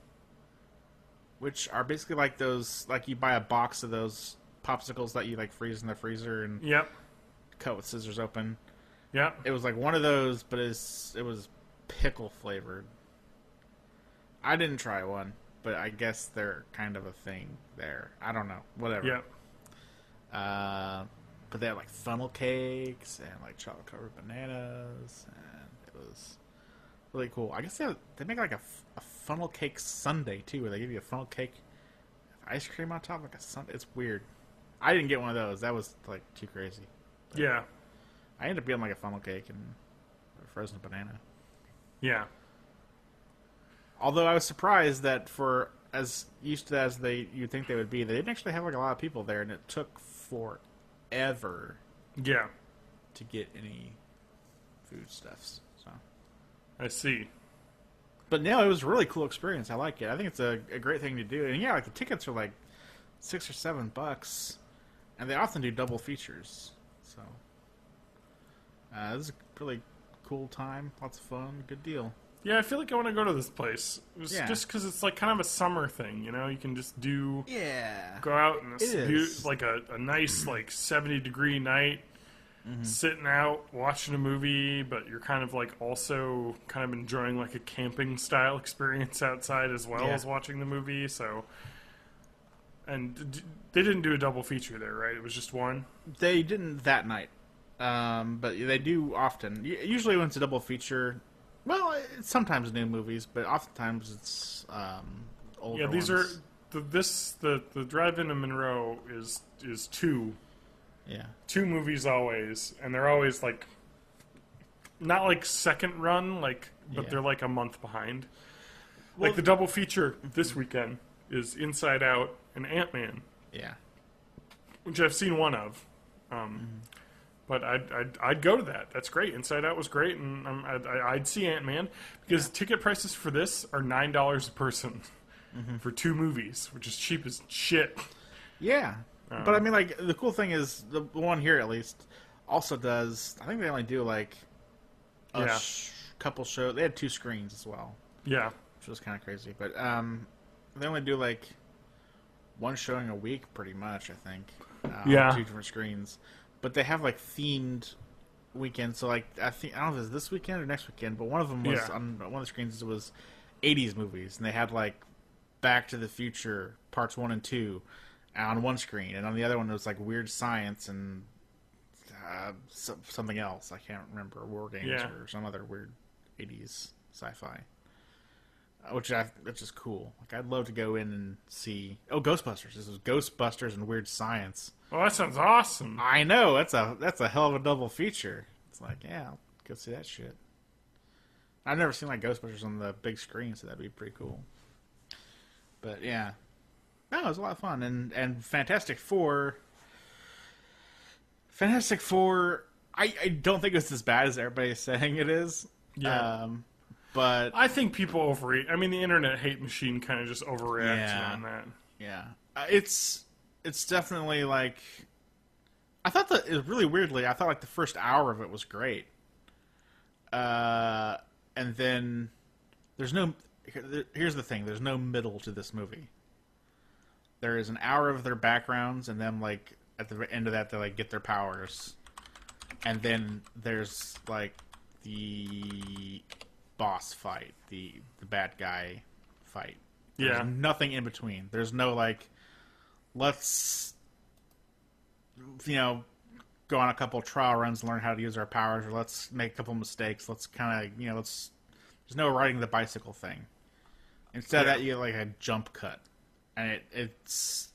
[SPEAKER 4] which are basically like those. Like you buy a box of those popsicles that you like freeze in the freezer and cut with scissors open.
[SPEAKER 1] Yep.
[SPEAKER 4] It was like one of those, but it was pickle flavored. I didn't try one, but I guess they're kind of a thing there. I don't know. Whatever.
[SPEAKER 1] Yep.
[SPEAKER 4] But they had like funnel cakes and like chocolate covered bananas, and it was really cool. I guess they make like a funnel cake sundae too, where they give you a funnel cake, ice cream on top like a sundae. It's weird. I didn't get one of those. That was like too crazy. But
[SPEAKER 1] Yeah.
[SPEAKER 4] I ended up getting like a funnel cake and a frozen banana.
[SPEAKER 1] Yeah.
[SPEAKER 4] Although I was surprised that for as used to as you'd think they would be, they didn't actually have like a lot of people there, and it took forever
[SPEAKER 1] Yeah.
[SPEAKER 4] to get any foodstuffs. So,
[SPEAKER 1] I see.
[SPEAKER 4] but no, it was a really cool experience. I like it. I think it's a great thing to do. And yeah, like the tickets are like $6 or $7, and they often do double features. So this is a really cool time. Lots of fun. Good deal.
[SPEAKER 1] Yeah, I feel like I want to go to this place.
[SPEAKER 4] Yeah.
[SPEAKER 1] Just because it's like kind of a summer thing, you know? You can just go out and
[SPEAKER 4] is.
[SPEAKER 1] like a nice like 70-degree night, sitting out, watching a movie, but you're kind of like also kind of enjoying like a camping style experience outside as well as watching the movie. So, and they didn't do a double feature there, right? It was just one?
[SPEAKER 4] They didn't that night. But they do often. Usually when it's a double feature... Well, it's sometimes new movies, but oftentimes it's older.
[SPEAKER 1] Yeah, these
[SPEAKER 4] ones.
[SPEAKER 1] are the drive-in in Monroe is two movies always, and they're always like not like second run, but they're like a month behind.
[SPEAKER 4] Well,
[SPEAKER 1] like the double feature this weekend is Inside Out and Ant-Man, which I've seen one of. But I'd go to that. That's great. Inside Out was great, and I'd see Ant-Man because ticket prices for this are $9 a person for two movies, which is cheap as shit.
[SPEAKER 4] Yeah, but I mean, like the cool thing is the one here at least also does. I think they only do like a couple shows. They had 2 screens as well.
[SPEAKER 1] Yeah,
[SPEAKER 4] which was kind of crazy. But they only do like one showing a week, pretty much. I think. On 2 different screens. But they have like themed weekends, so like I don't know if it's this weekend or next weekend, but one of them was on one of the screens. It was 80s movies, and they had like Back to the Future parts 1 and 2 on one screen, and on the other one it was like Weird Science and something else. I can't remember, War Games or some other weird 80s sci-fi. Which is cool. Like I'd love to go in and see. Oh, Ghostbusters! This was Ghostbusters and Weird Science.
[SPEAKER 1] Oh, that sounds awesome.
[SPEAKER 4] I know that's a hell of a double feature. It's like, yeah, I'll go see that shit. I've never seen like Ghostbusters on the big screen, so that'd be pretty cool. But yeah, no, it was a lot of fun, and Fantastic Four. Fantastic Four. I don't think it's as bad as everybody's saying it is.
[SPEAKER 1] Yeah.
[SPEAKER 4] But
[SPEAKER 1] I think people overreact. I mean, the internet hate machine kind of just overreacts on that.
[SPEAKER 4] Yeah, it's definitely like I thought that it really weirdly. I thought like the first hour of it was great, and then there's no. Here's the thing: there's no middle to this movie. There is an hour of their backgrounds, and then like at the end of that, they like get their powers, and then there's like the boss fight, the bad guy fight. There's nothing in between. There's no like, let's go on a couple trial runs and learn how to use our powers, or let's make a couple mistakes. Let's kind of there's no riding the bicycle thing. Instead of that, you get like a jump cut, and it's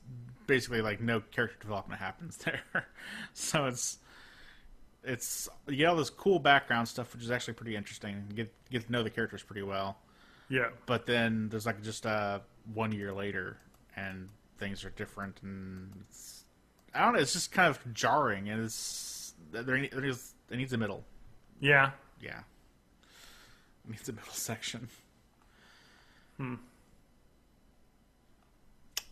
[SPEAKER 4] basically like no character development happens there. So it's you get all this cool background stuff, which is actually pretty interesting. You get to know the characters pretty well.
[SPEAKER 1] Yeah.
[SPEAKER 4] But then there's like just 1 year later, and things are different, and I don't know. It's just kind of jarring, and it needs a middle.
[SPEAKER 1] Yeah.
[SPEAKER 4] Yeah. It needs a middle section.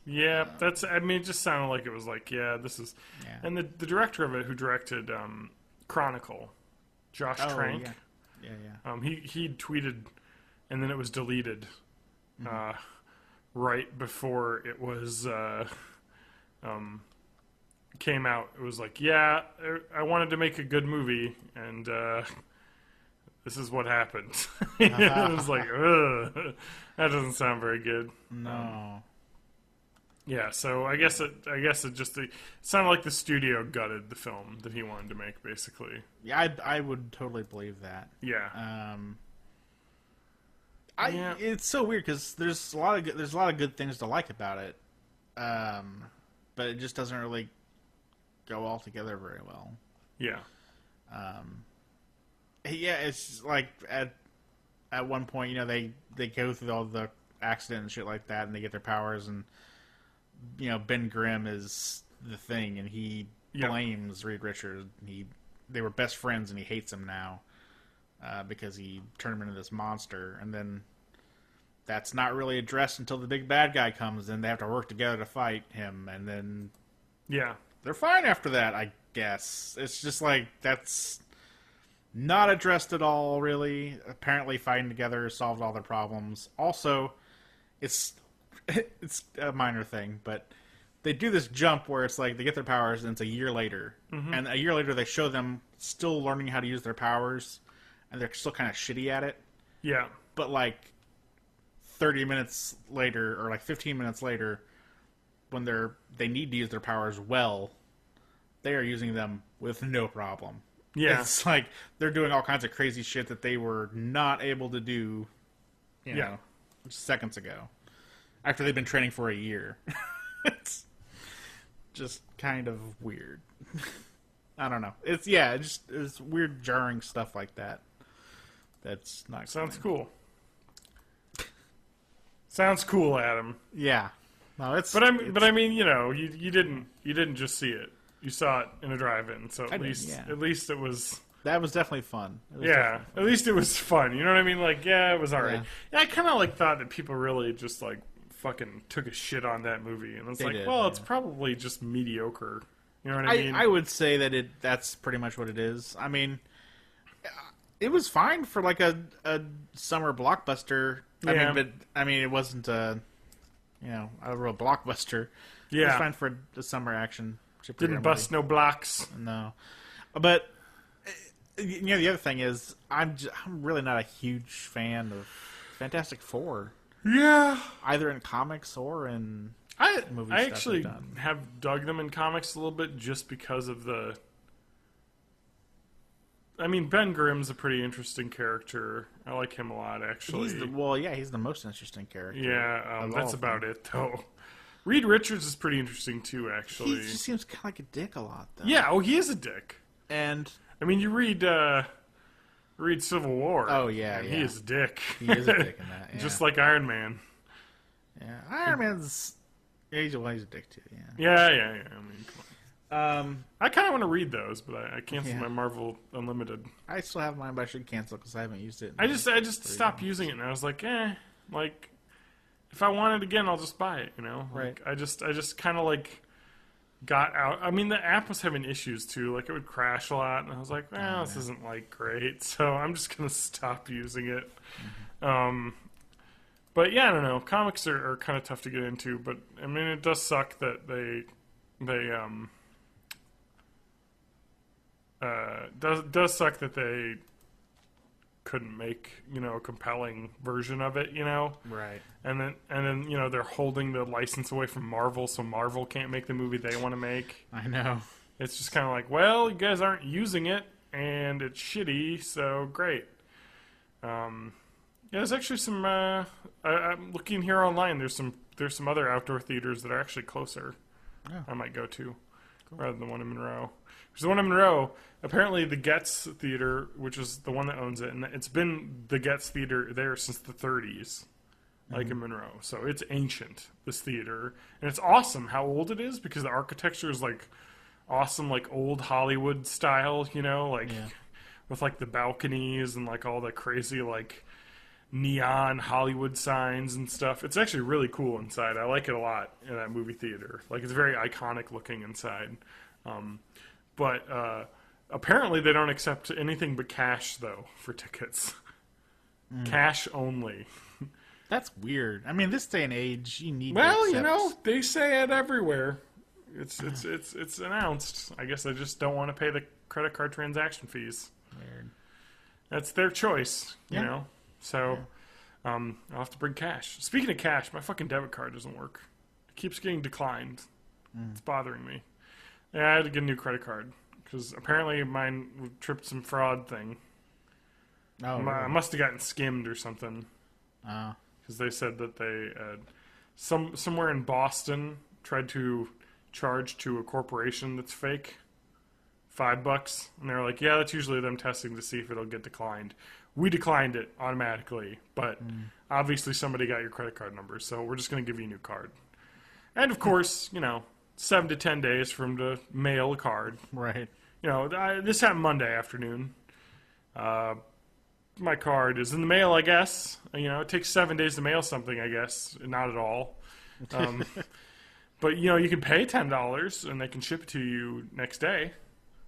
[SPEAKER 1] Yeah, I mean, it just sounded like it was like, this is...
[SPEAKER 4] Yeah.
[SPEAKER 1] And the director of it, who directed Chronicle, Josh Trank, he tweeted, and then it was deleted right before it was came out. It was like, I wanted to make a good movie, and this is what happened. It was like, ugh, that doesn't sound very good.
[SPEAKER 4] No.
[SPEAKER 1] Yeah, so I guess it just it sounded like the studio gutted the film that he wanted to make, basically.
[SPEAKER 4] Yeah, I would totally believe that.
[SPEAKER 1] Yeah.
[SPEAKER 4] It's so weird because there's a lot of good things to like about it, but it just doesn't really go all together very well.
[SPEAKER 1] Yeah.
[SPEAKER 4] Yeah, it's like at one point, you know, they go through all the accident and shit like that, and they get their powers, and you know, Ben Grimm is the thing, and he blames Reed Richards. They were best friends, and he hates him now because he turned him into this monster, and then that's not really addressed until the big bad guy comes, and they have to work together to fight him, and then they're fine after that, I guess. It's just like that's not addressed at all, really. Apparently fighting together solved all their problems. Also, it's a minor thing, but they do this jump where it's like they get their powers and it's a year later. Mm-hmm. And a year later they show them still learning how to use their powers, and they're still kind of shitty at it. Yeah. But like 30 minutes later, or like 15 minutes later, when they need to use their powers well, they are using them with no problem. Yeah. It's like they're doing all kinds of crazy shit that they were not able to do, you know, seconds ago. After they've been training for a year. It's just kind of weird. I don't know. It's weird, jarring stuff like that. That's not
[SPEAKER 1] Sounds cool. Sounds cool, Adam.
[SPEAKER 4] Yeah. No,
[SPEAKER 1] But I mean, you know, you didn't just see it. You saw it in a drive-in, so at least it was.
[SPEAKER 4] That was definitely fun.
[SPEAKER 1] At least it was fun. You know what I mean? Like, it was alright. Yeah, I kind of like thought that people really just like fucking took a shit on that movie, and it's it's probably just mediocre. You know what I mean?
[SPEAKER 4] I would say that that's pretty much what it is. I mean, it was fine for like a summer blockbuster. I mean, it wasn't a real blockbuster. Yeah, it was fine for a summer action.
[SPEAKER 1] Didn't bust no blocks.
[SPEAKER 4] No, but you know, the other thing is I'm really not a huge fan of Fantastic Four.
[SPEAKER 1] Yeah,
[SPEAKER 4] either in comics or in movies.
[SPEAKER 1] I actually have dug them in comics a little bit just because of the. I mean, Ben Grimm's a pretty interesting character. I like him a lot, actually.
[SPEAKER 4] He's the most interesting character.
[SPEAKER 1] Yeah, that's about it, though. Reed Richards is pretty interesting, too, actually.
[SPEAKER 4] He just seems kind of like a dick a lot, though.
[SPEAKER 1] Yeah, he is a dick.
[SPEAKER 4] And
[SPEAKER 1] I mean, you read Civil War.
[SPEAKER 4] Oh, yeah,
[SPEAKER 1] He is a dick.
[SPEAKER 4] He is a dick in that, yeah.
[SPEAKER 1] Just like Iron Man.
[SPEAKER 4] Yeah, Iron Man's... he's a dick, too, yeah.
[SPEAKER 1] Yeah. I mean, come on. I kind of want to read those, but I canceled my Marvel Unlimited.
[SPEAKER 4] I still have mine, but I should cancel because I haven't used it.
[SPEAKER 1] I just stopped using it, and I was like, like, if I want it again, I'll just buy it, you know? Like, right. I just kind of, like, got out. I mean, the app was having issues, too. Like, it would crash a lot, and I was like, this isn't, like, great. So I'm just going to stop using it. Mm-hmm. But, yeah, I don't know. Comics are kind of tough to get into, but, I mean, it does suck that they does suck that they couldn't make, you know, a compelling version of it, you know?
[SPEAKER 4] Right.
[SPEAKER 1] And then you know, they're holding the license away from Marvel, so Marvel can't make the movie they want to make.
[SPEAKER 4] I know.
[SPEAKER 1] It's just kind of like, well, you guys aren't using it, and it's shitty, so great. There's actually some, I'm looking here online, there's some other outdoor theaters that are actually closer. Oh. I might go to, rather than the one in Monroe. Because the one in Monroe, apparently the Getz Theater, which is the one that owns it, and it's been the Getz Theater there since the 30s, like in Monroe. So it's ancient, this theater. And it's awesome how old it is, because the architecture is, like, awesome, like, old Hollywood style, you know? Like, with, like, the balconies and, like, all the crazy, like, neon Hollywood signs and stuff. It's actually really cool inside. I like it a lot in that movie theater. Like, it's very iconic looking inside. But apparently they don't accept anything but cash, though, for tickets. Cash only.
[SPEAKER 4] That's weird. I mean, this day and age, you need.
[SPEAKER 1] Well, you know, they say it everywhere. It's announced. I guess they just don't want to pay the credit card transaction fees.
[SPEAKER 4] Weird.
[SPEAKER 1] That's their choice, you know. So I'll have to bring cash. Speaking of cash, my fucking debit card doesn't work. It keeps getting declined. It's bothering me. Yeah, I had to get a new credit card because apparently mine tripped some fraud thing. Oh, I must have gotten skimmed or something. because they said that they somewhere in Boston tried to charge to a corporation that's fake $5, and they're like, yeah, that's usually them testing to see if it'll get declined. We declined it automatically, but obviously somebody got your credit card number, so we're just going to give you a new card. And of course, 7 to 10 days for them to mail a card.
[SPEAKER 4] Right.
[SPEAKER 1] This happened Monday afternoon. My card is in the mail, I guess. It takes 7 days to mail something, I guess. Not at all. But, you can pay $10 and they can ship it to you next day.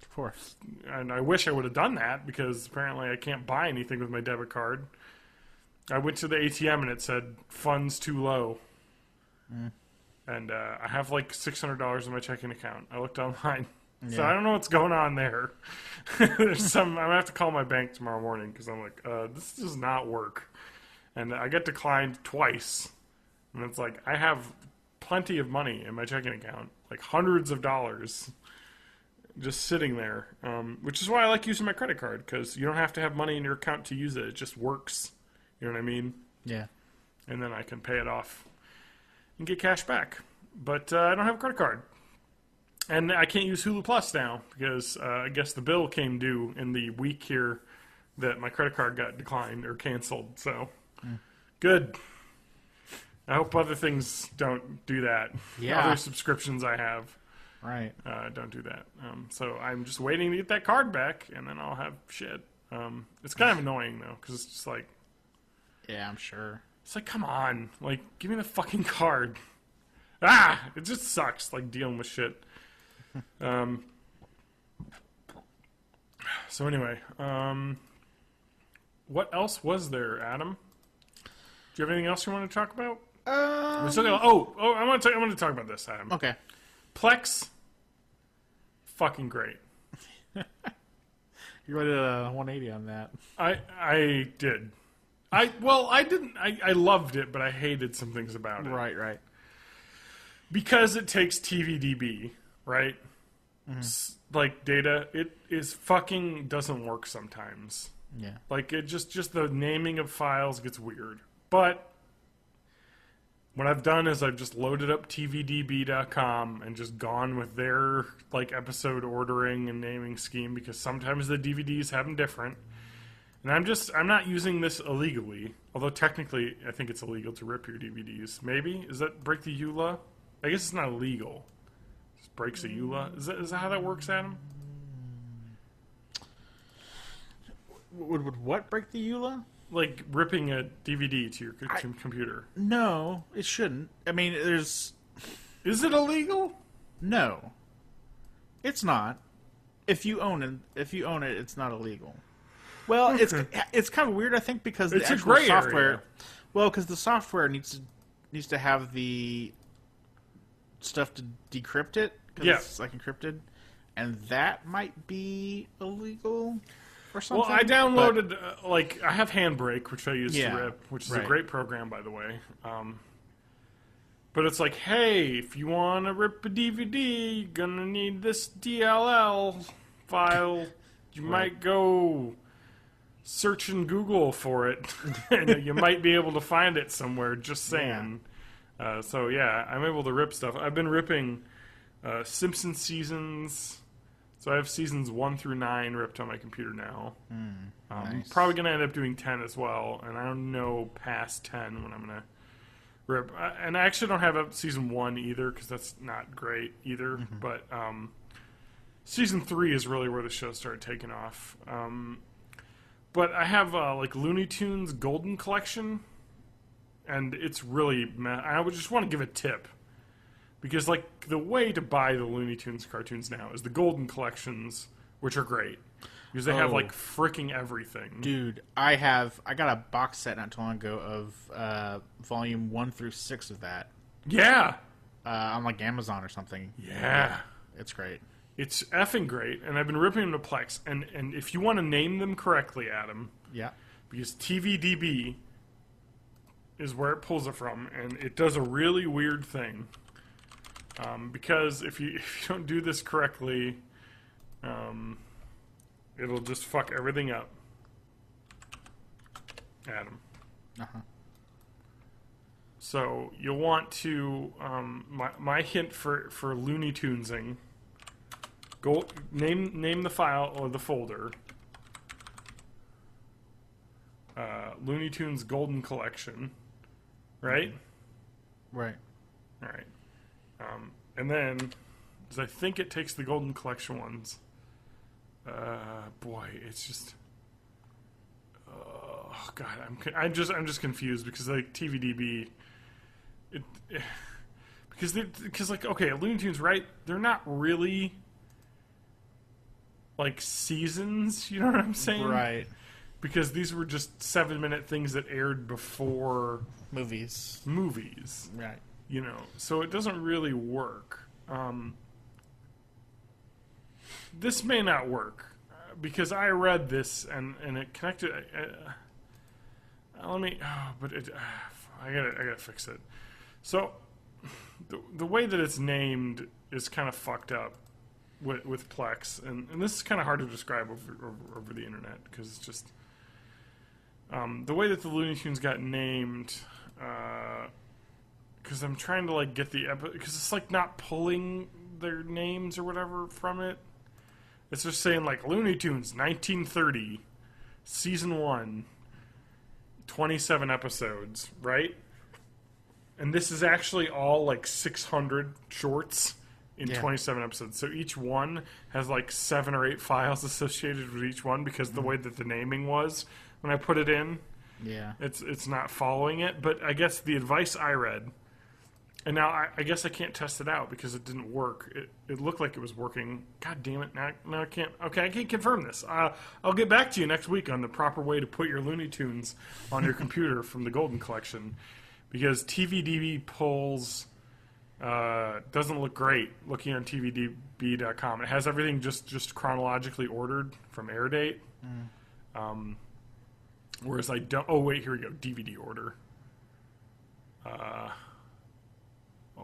[SPEAKER 4] Of course.
[SPEAKER 1] And I wish I would have done that because apparently I can't buy anything with my debit card. I went to the ATM and it said funds too low. And I have like $600 in my checking account. I looked online. So I don't know what's going on there. I'm going to have to call my bank tomorrow morning because I'm like, this does not work. And I get declined twice. And it's like, I have plenty of money in my checking account, like hundreds of dollars just sitting there, which is why I like using my credit card because you don't have to have money in your account to use it. It just works. You know what I mean?
[SPEAKER 4] Yeah.
[SPEAKER 1] And then I can pay it off and get cash back. But I don't have a credit card. And I can't use Hulu Plus now because I guess the bill came due in the week here that my credit card got declined or canceled. So, good. I hope other things don't do that.
[SPEAKER 4] Yeah.
[SPEAKER 1] Other subscriptions I have
[SPEAKER 4] Right.
[SPEAKER 1] don't do that. So I'm just waiting to get that card back, and then I'll have shit. It's kind of annoying, though, because it's just like...
[SPEAKER 4] Yeah, I'm sure.
[SPEAKER 1] It's like, come on. Like, give me the fucking card. It just sucks, like, dealing with shit. So anyway, what else was there, Adam? Do you have anything else you want to talk about? I want to talk about this, Adam.
[SPEAKER 4] Okay.
[SPEAKER 1] Plex, fucking great.
[SPEAKER 4] You rated a 180 on that.
[SPEAKER 1] I did. I didn't. I loved it, but I hated some things about it.
[SPEAKER 4] Right.
[SPEAKER 1] Because it takes TVDB, right? Like data, it is fucking doesn't work sometimes.
[SPEAKER 4] Yeah.
[SPEAKER 1] Like it just the naming of files gets weird. But what I've done is I've just loaded up tvdb.com and just gone with their like episode ordering and naming scheme because sometimes the DVDs have them different. And I'm not using this illegally, although technically I think it's illegal to rip your DVDs. Maybe? Is that break the EULA? I guess it's not illegal. It just breaks the EULA. Is that how that works, Adam?
[SPEAKER 4] Would what break the EULA?
[SPEAKER 1] Like ripping a DVD to your computer.
[SPEAKER 4] No, it shouldn't. I mean, there's...
[SPEAKER 1] Is it illegal?
[SPEAKER 4] No. It's not. If you own it, it's not illegal. Well, it's kind of weird, I think, because
[SPEAKER 1] it's
[SPEAKER 4] the
[SPEAKER 1] a
[SPEAKER 4] actual
[SPEAKER 1] gray
[SPEAKER 4] software...
[SPEAKER 1] area.
[SPEAKER 4] Well, because the software needs to have the stuff to decrypt it, because it's like encrypted, and that might be illegal or something.
[SPEAKER 1] Well, I downloaded, I have Handbrake, which I use to rip, which is a
[SPEAKER 4] right.
[SPEAKER 1] great program, by the way. But it's like, hey, if you want to rip a DVD, you're going to need this DLL file. You might go search in Google for it. And you might be able to find it somewhere, just saying. So, I'm able to rip stuff. I've been ripping Simpsons seasons. So I have seasons 1 through 9 ripped on my computer now.
[SPEAKER 4] Nice.
[SPEAKER 1] I'm probably going to end up doing 10 as well. And I don't know past 10 when I'm going to rip. And I actually don't have up season 1 either because that's not great either. Mm-hmm. But season 3 is really where the show started taking off. But I have Looney Tunes Golden Collection. And it's really... I would just want to give a tip. Because, the way to buy the Looney Tunes cartoons now is the Golden Collections, which are great. Because they have, freaking everything.
[SPEAKER 4] Dude, I got a box set not too long ago of volume 1 through 6 of that.
[SPEAKER 1] Yeah!
[SPEAKER 4] On, Amazon or something.
[SPEAKER 1] Yeah.
[SPEAKER 4] It's great.
[SPEAKER 1] It's effing great, and I've been ripping them to Plex. And if you want to name them correctly, Adam...
[SPEAKER 4] Yeah.
[SPEAKER 1] Because TVDB is where it pulls it from, and it does a really weird thing. Because if you don't do this correctly, it'll just fuck everything up. Adam.
[SPEAKER 4] Uh-huh.
[SPEAKER 1] So you'll want to my hint for Looney Tunesing. Go name the file or the folder. Looney Tunes Golden Collection, right?
[SPEAKER 4] Right.
[SPEAKER 1] All right. And then, because I think it takes the Golden Collection ones. Boy, it's just. Oh God, I'm just confused because like TVDB, because like okay, Looney Tunes, right? They're not really like seasons. You know what I'm saying?
[SPEAKER 4] Right.
[SPEAKER 1] Because these were just 7-minute things that aired before
[SPEAKER 4] Movies.
[SPEAKER 1] Right. You know, so it doesn't really work. This may not work because I read this and it connected. I gotta fix it. So the way that it's named is kind of fucked up with Plex, and this is kind of hard to describe over the internet because it's just the way that the Looney Tunes got named. Because I'm trying to like get the because it's like not pulling their names or whatever from it. It's just saying like Looney Tunes 1930 season 1, 27 episodes, right? And this is actually all like 600 shorts in 27 episodes. So each one has like 7 or 8 files associated with each one because the way that the naming was when I put it in.
[SPEAKER 4] Yeah.
[SPEAKER 1] It's not following it, but I guess the advice I read, and now I guess I can't test it out because it didn't work. It looked like it was working. God damn it! Now I can't. Okay, I can't confirm this. I'll get back to you next week on the proper way to put your Looney Tunes on your computer from the Golden Collection, because TVDB pulls doesn't look great looking on TVDB.com. It has everything just chronologically ordered from air date. Whereas I don't... Oh, wait, here we go. DVD order.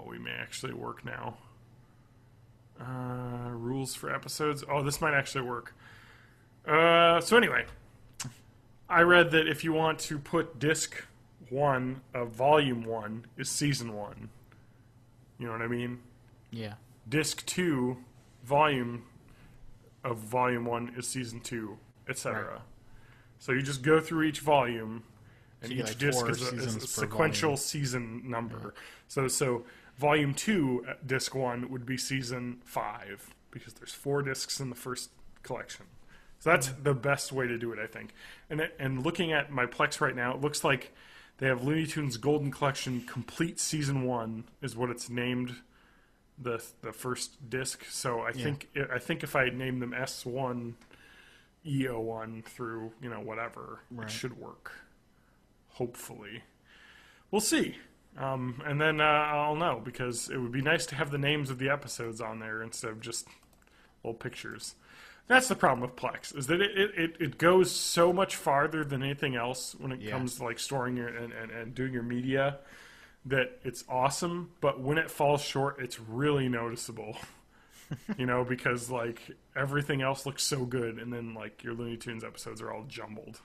[SPEAKER 1] We may actually work now. Rules for episodes. Oh, this might actually work. So anyway, I read that if you want to put disc 1 of volume 1 is season 1. You know what I mean?
[SPEAKER 4] Yeah.
[SPEAKER 1] Disc 2 volume of volume 1 is season 2, etc.
[SPEAKER 4] Right.
[SPEAKER 1] So you just go through each volume, and
[SPEAKER 4] So you
[SPEAKER 1] each
[SPEAKER 4] get, like,
[SPEAKER 1] disc
[SPEAKER 4] 4
[SPEAKER 1] is a
[SPEAKER 4] seasons per
[SPEAKER 1] sequential
[SPEAKER 4] volume.
[SPEAKER 1] season number. So volume 2, disc 1 would be season 5 because there's 4 discs in the first collection. So that's the best way to do it, I think. And looking at my Plex right now, it looks like they have Looney Tunes Golden Collection Complete Season 1 is what it's named, the first disc. So I think if I name them S1, EO1 through, whatever, it should work. Hopefully. We'll see. And then I'll know, because it would be nice to have the names of the episodes on there instead of just little pictures. That's the problem with Plex, is that it goes so much farther than anything else when it comes to like storing your and doing your media, that it's awesome, but when it falls short, it's really noticeable. Because like everything else looks so good, and then like your Looney Tunes episodes are all jumbled.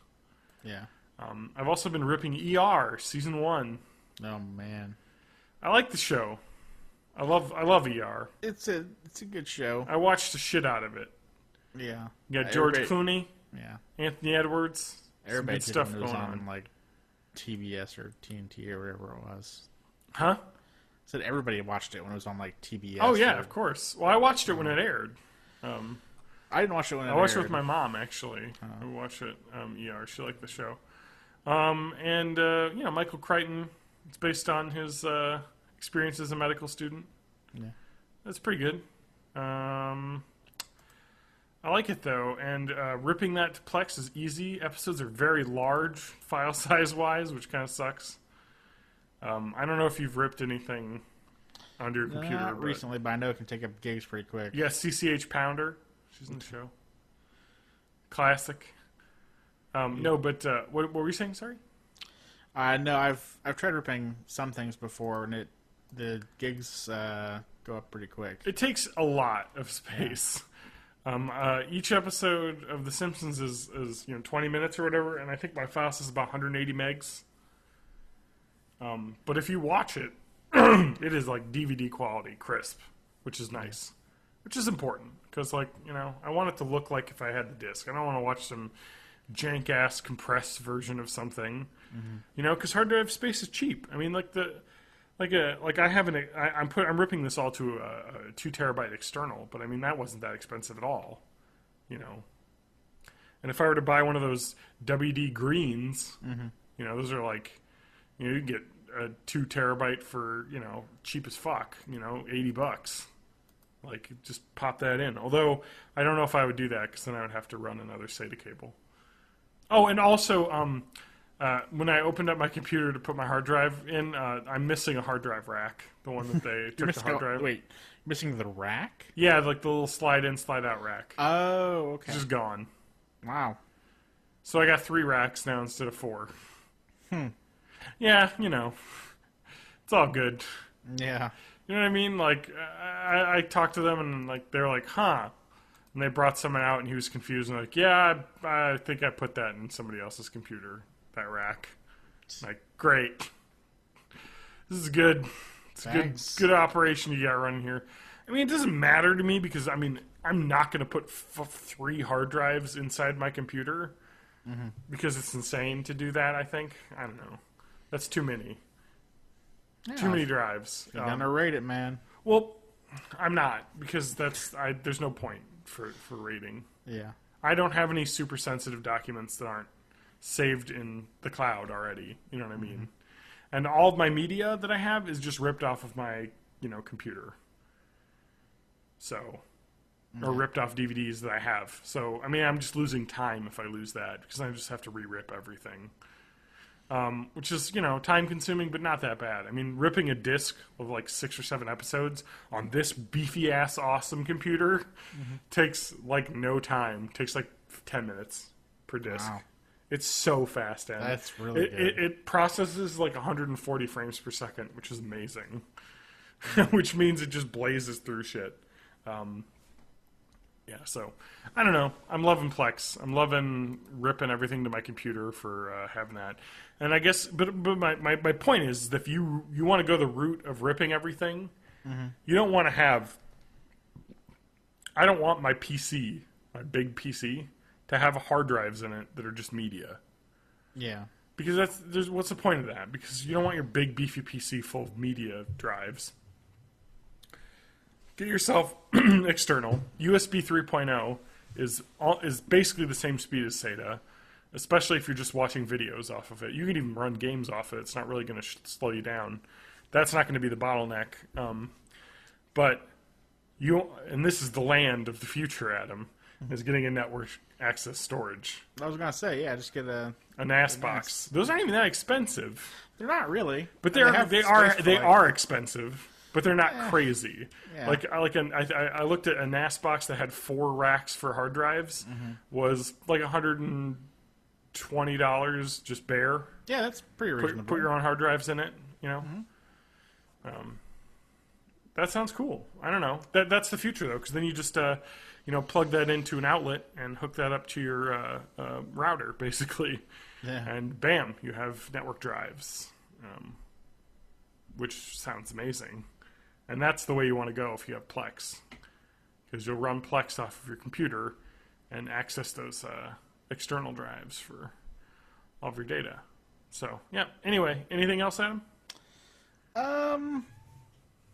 [SPEAKER 4] Yeah.
[SPEAKER 1] I've also been ripping ER season 1.
[SPEAKER 4] Oh man,
[SPEAKER 1] I like the show. I love ER.
[SPEAKER 4] it's a good show.
[SPEAKER 1] I watched the shit out of it.
[SPEAKER 4] Yeah.
[SPEAKER 1] You got George
[SPEAKER 4] Everybody-
[SPEAKER 1] Clooney,
[SPEAKER 4] Yeah.
[SPEAKER 1] Anthony Edwards. Some
[SPEAKER 4] Everybody
[SPEAKER 1] good stuff
[SPEAKER 4] did when it was
[SPEAKER 1] going
[SPEAKER 4] on
[SPEAKER 1] on.
[SPEAKER 4] like TBS or TNT or wherever it was.
[SPEAKER 1] Huh?
[SPEAKER 4] Said everybody watched it when it was on like TBS.
[SPEAKER 1] Oh yeah,
[SPEAKER 4] or-
[SPEAKER 1] of course. Well, I watched it when it aired.
[SPEAKER 4] I didn't watch it when it
[SPEAKER 1] I watched it
[SPEAKER 4] aired.
[SPEAKER 1] with my mom, actually. I watched it. ER. She liked the show. Michael Crichton. It's based on his experience as a medical student.
[SPEAKER 4] Yeah.
[SPEAKER 1] That's pretty good. I like it, though, and ripping that to Plex is easy. Episodes are very large, file size-wise, which kind of sucks. I don't know if you've ripped anything onto your computer.
[SPEAKER 4] Not
[SPEAKER 1] but-
[SPEAKER 4] recently, but I know it can take up gigs pretty quick.
[SPEAKER 1] Yeah, CCH Pounder. She's in the show. Classic. No, but what were you saying? Sorry.
[SPEAKER 4] No, I've tried ripping some things before, and the gigs go up pretty quick.
[SPEAKER 1] It takes a lot of space. Each episode of The Simpsons is 20 minutes or whatever, and I think my file size is about 180 megs. But if you watch it, it is like DVD quality, crisp, which is nice, which is important because, like, you know, I want it to look like if I had the disc. I don't want to watch some jank ass compressed version of something, you know, because hard drive space is cheap. I mean, I'm ripping this all to a 2 terabyte external, but I mean that wasn't that expensive at all, you know. And if I were to buy one of those WD greens, you know, those are like, you know, you can get a 2 terabyte for, you know, cheap as fuck, you know, $80. Like, just pop that in. Although I don't know if I would do that because then I would have to run another SATA cable. Oh, and also, when I opened up my computer to put my hard drive in, I'm missing a hard drive rack. The one that they took the hard drive.
[SPEAKER 4] Wait, missing the rack?
[SPEAKER 1] Yeah, like the little slide-in, slide-out rack.
[SPEAKER 4] Oh, okay.
[SPEAKER 1] It's just gone.
[SPEAKER 4] Wow.
[SPEAKER 1] So I got 3 racks now instead of 4. Yeah, you know, it's all good.
[SPEAKER 4] Yeah.
[SPEAKER 1] You know what I mean? Like, I talked to them and, like, they're like, huh. And they brought someone out and he was confused and like, yeah, I think I put that in somebody else's computer, that rack. Like, great. This is good. It's a good operation you got running here. I mean, it doesn't matter to me because, I mean, I'm not going to put 3 hard drives inside my computer because it's insane to do that, I think. I don't know. That's too many.
[SPEAKER 4] Yeah,
[SPEAKER 1] too many drives.
[SPEAKER 4] You're gonna rate it, man.
[SPEAKER 1] Well, I'm not because there's no point for rating.
[SPEAKER 4] Yeah.
[SPEAKER 1] I don't have any super sensitive documents that aren't saved in the cloud already. You know what I mean? And all of my media that I have is just ripped off of my, you know, computer. So, or ripped off DVDs that I have. So, I mean, I'm just losing time if I lose that because I just have to re-rip everything. Which is, you know, time consuming, but not that bad. I mean, ripping a disc of like 6 or 7 episodes on this beefy ass awesome computer takes like no time. Takes like 10 minutes per disc.
[SPEAKER 4] Wow.
[SPEAKER 1] It's so fast, and
[SPEAKER 4] That's really good.
[SPEAKER 1] It processes like 140 frames per second, which is amazing. Which means it just blazes through shit. Yeah, so I don't know. I'm loving Plex. I'm loving ripping everything to my computer for having that. And I guess, but my point is that if you want to go the route of ripping everything, you don't want to have. I don't want my PC, my big PC, to have hard drives in it that are just media.
[SPEAKER 4] Yeah.
[SPEAKER 1] Because what's the point of that? Because you don't want your big beefy PC full of media drives. Get yourself external. USB 3.0 is basically the same speed as SATA, especially if you're just watching videos off of it. You can even run games off it. It's not really going to slow you down. That's not going to be the bottleneck. But and this is the land of the future, Adam, is getting a network access storage.
[SPEAKER 4] I was gonna say, yeah, just get a
[SPEAKER 1] NAS box. Those aren't even that expensive.
[SPEAKER 4] They're not really,
[SPEAKER 1] but they are expensive. But they're not crazy.
[SPEAKER 4] Yeah.
[SPEAKER 1] Like I looked at a NAS box that had 4 racks for hard drives, was like $120 just bare.
[SPEAKER 4] Yeah, that's pretty reasonable.
[SPEAKER 1] Put your own hard drives in it, you know. That sounds cool. I don't know. That's the future though, because then you just plug that into an outlet and hook that up to your router, basically, and bam, you have network drives, which sounds amazing. And that's the way you want to go if you have Plex. Because you'll run Plex off of your computer and access those external drives for all of your data. So, yeah. Anyway, anything else, Adam?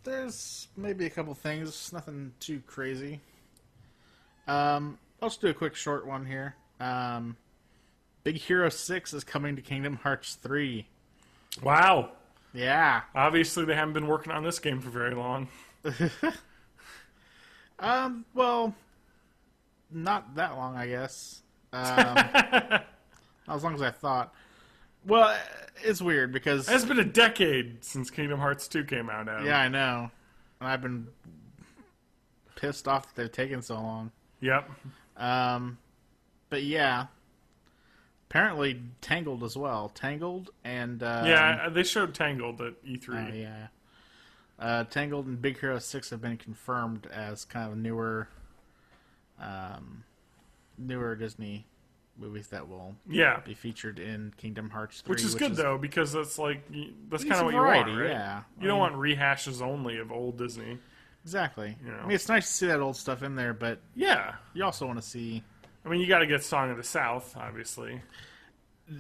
[SPEAKER 4] There's maybe a couple things. Nothing too crazy. I'll just do a quick short one here. Big Hero 6 is coming to Kingdom Hearts 3.
[SPEAKER 1] Wow.
[SPEAKER 4] Yeah.
[SPEAKER 1] Obviously, they haven't been working on this game for very long.
[SPEAKER 4] Well, not that long, I guess. Not as long as I thought. Well, it's weird because
[SPEAKER 1] it's been a decade since Kingdom Hearts 2 came out, Adam.
[SPEAKER 4] Yeah, I know. And I've been pissed off that they've taken so long.
[SPEAKER 1] Yep.
[SPEAKER 4] But yeah. Apparently Tangled as well. Tangled and...
[SPEAKER 1] yeah, they showed Tangled at E3.
[SPEAKER 4] Oh, yeah. Tangled and Big Hero 6 have been confirmed as kind of newer Disney movies that will
[SPEAKER 1] Yeah.
[SPEAKER 4] be featured in Kingdom Hearts 3.
[SPEAKER 1] Which is good, though, because that's like, that's kind
[SPEAKER 4] It's
[SPEAKER 1] of what
[SPEAKER 4] variety,
[SPEAKER 1] you want, right?
[SPEAKER 4] yeah.
[SPEAKER 1] You don't want rehashes only of old Disney.
[SPEAKER 4] Exactly.
[SPEAKER 1] You know.
[SPEAKER 4] I mean, it's nice to see that old stuff in there, but
[SPEAKER 1] Yeah.
[SPEAKER 4] you also want to see...
[SPEAKER 1] I mean, you got to get Song of the South, obviously.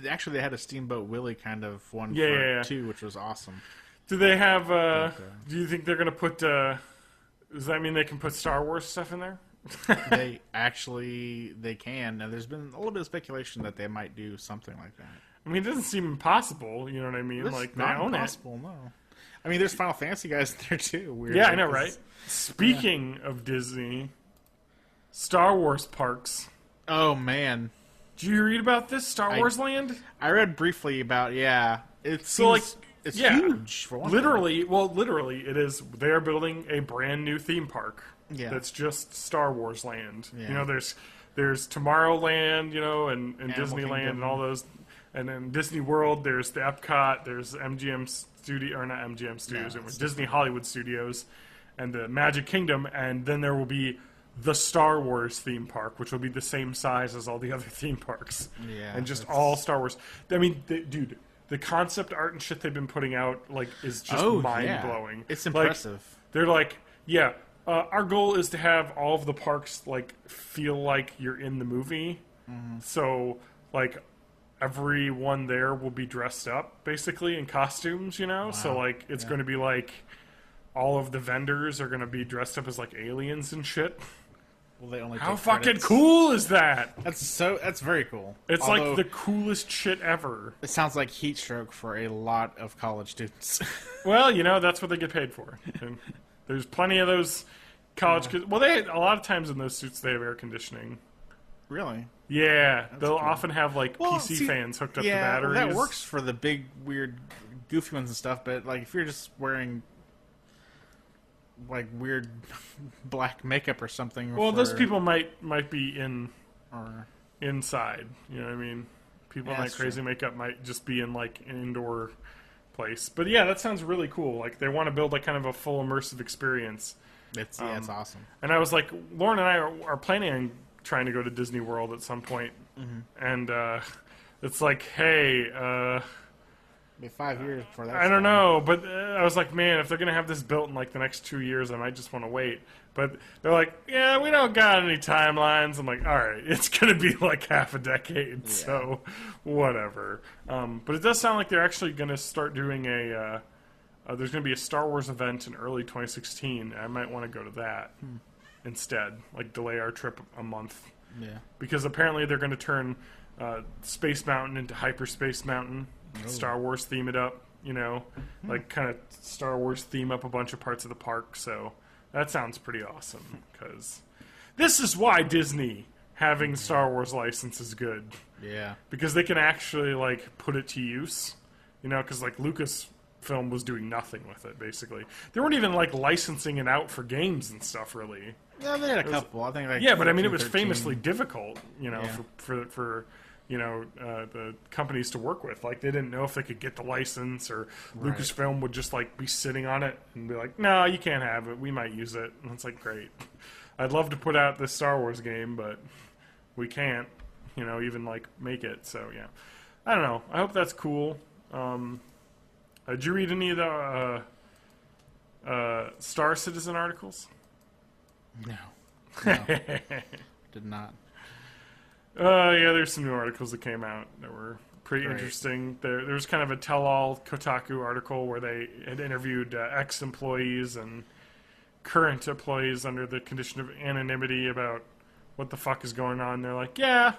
[SPEAKER 4] Actually, they had a Steamboat Willie kind of one
[SPEAKER 1] Yeah,
[SPEAKER 4] for
[SPEAKER 1] yeah, yeah.
[SPEAKER 4] 2, which was awesome.
[SPEAKER 1] Do they have, do you think they're going to put, does that mean they can put Star Wars stuff in there?
[SPEAKER 4] They can. Now, there's been a little bit of speculation that they might do something like that.
[SPEAKER 1] I mean, it doesn't seem impossible, you know what I mean?
[SPEAKER 4] It's
[SPEAKER 1] Like, they
[SPEAKER 4] not
[SPEAKER 1] own
[SPEAKER 4] impossible, no. I mean, there's Final Fantasy guys in there, too.
[SPEAKER 1] it.
[SPEAKER 4] Weird,
[SPEAKER 1] Yeah, I know, right? Speaking of Disney, Star Wars parks.
[SPEAKER 4] Oh, man.
[SPEAKER 1] Did you read about this, Star Wars Land?
[SPEAKER 4] I read briefly about, It's
[SPEAKER 1] So, like,
[SPEAKER 4] it's
[SPEAKER 1] yeah.
[SPEAKER 4] huge, for one thing.
[SPEAKER 1] Literally, it is. They are building a brand new theme park.
[SPEAKER 4] Yeah.
[SPEAKER 1] That's just Star Wars Land.
[SPEAKER 4] Yeah.
[SPEAKER 1] You know, there's Tomorrowland, you know, and Disneyland
[SPEAKER 4] Kingdom.
[SPEAKER 1] and all those, and then Disney World. There's the Epcot. There's MGM Studio, or not MGM Studios.
[SPEAKER 4] No,
[SPEAKER 1] It was
[SPEAKER 4] it's
[SPEAKER 1] Disney Hollywood Studios, and the Magic Kingdom, and then there will be the Star Wars theme park, which will be the same size as all the other theme parks.
[SPEAKER 4] Yeah,
[SPEAKER 1] and just
[SPEAKER 4] that's-
[SPEAKER 1] all Star Wars. I mean, dude. The concept art and shit they've been putting out, like, is just mind-blowing.
[SPEAKER 4] Yeah. It's
[SPEAKER 1] Like,
[SPEAKER 4] impressive.
[SPEAKER 1] they're like, yeah, our goal is to have all of the parks, like, feel like you're in the movie.
[SPEAKER 4] Mm-hmm.
[SPEAKER 1] So, like, everyone there will be dressed up, basically, in costumes, you know? So, like, it's going to be, like, all of the vendors are going to be dressed up as, like, aliens and shit.
[SPEAKER 4] Well, they only
[SPEAKER 1] How
[SPEAKER 4] take
[SPEAKER 1] fucking
[SPEAKER 4] credits.
[SPEAKER 1] cool is that?
[SPEAKER 4] That's very cool.
[SPEAKER 1] It's
[SPEAKER 4] Although,
[SPEAKER 1] like the coolest shit ever.
[SPEAKER 4] It sounds like heat stroke for a lot of college students.
[SPEAKER 1] Well, you know, that's what they get paid for. And there's plenty of those college kids. Well, a lot of times in those suits, they have air conditioning.
[SPEAKER 4] Really?
[SPEAKER 1] Yeah, they'll often have, like, PC fans hooked up to batteries.
[SPEAKER 4] That works for the big, weird, goofy ones and stuff, but, like, if you're just wearing, like, weird black makeup or something...
[SPEAKER 1] Well, those people might be
[SPEAKER 4] Or,
[SPEAKER 1] inside, you know what I mean? People in, like,
[SPEAKER 4] that's
[SPEAKER 1] crazy
[SPEAKER 4] true.
[SPEAKER 1] makeup might just be in, like, an indoor place. But, yeah, that sounds really cool. Like, they want to build, like, kind of a full immersive experience.
[SPEAKER 4] it's awesome.
[SPEAKER 1] And I was like, Lauren and I are planning on trying to go to Disney World at some point.
[SPEAKER 4] Mm-hmm.
[SPEAKER 1] And it's like, hey,
[SPEAKER 4] Be 5 years before that.
[SPEAKER 1] I don't know, but I was like, man, if they're gonna have this built in like the next 2 years, I might just want to wait. But they're like, yeah, we don't got any timelines. I'm like, all right, it's gonna be like half a decade, so whatever. But it does sound like they're actually gonna start doing there's gonna be a Star Wars event in early 2016. I might want to go to that instead, like delay our trip a month,
[SPEAKER 4] Yeah.
[SPEAKER 1] because apparently they're gonna turn Space Mountain into Hyperspace Mountain. Star Wars theme it up, you know, like kind of Star Wars theme up a bunch of parts of the park. So that sounds pretty awesome, because this is why Disney having Star Wars license is good,
[SPEAKER 4] Yeah.
[SPEAKER 1] because they can actually like put it to use, you know, because like Lucasfilm was doing nothing with it basically. They weren't even like licensing it out for games and stuff really.
[SPEAKER 4] Yeah, they had a couple. I think like
[SPEAKER 1] Yeah, but I mean, it
[SPEAKER 4] 14,
[SPEAKER 1] was
[SPEAKER 4] 13.
[SPEAKER 1] famously difficult, you know,
[SPEAKER 4] Yeah.
[SPEAKER 1] for you know, the companies to work with. Like, they didn't know if they could get the license, or Lucasfilm would just, like, be sitting on it and be like, no, you can't have it. We might use it. And it's like, great. I'd love to put out this Star Wars game, but we can't, you know, even, like, make it. So, yeah. I don't know. I hope that's cool. Did you read any of the Star Citizen articles?
[SPEAKER 4] No. Did not.
[SPEAKER 1] Yeah, there's some new articles that came out that were pretty
[SPEAKER 4] Great.
[SPEAKER 1] interesting. There was kind of a tell-all Kotaku article where they had interviewed ex-employees and current employees under the condition of anonymity about what the fuck is going on. They're like, yeah,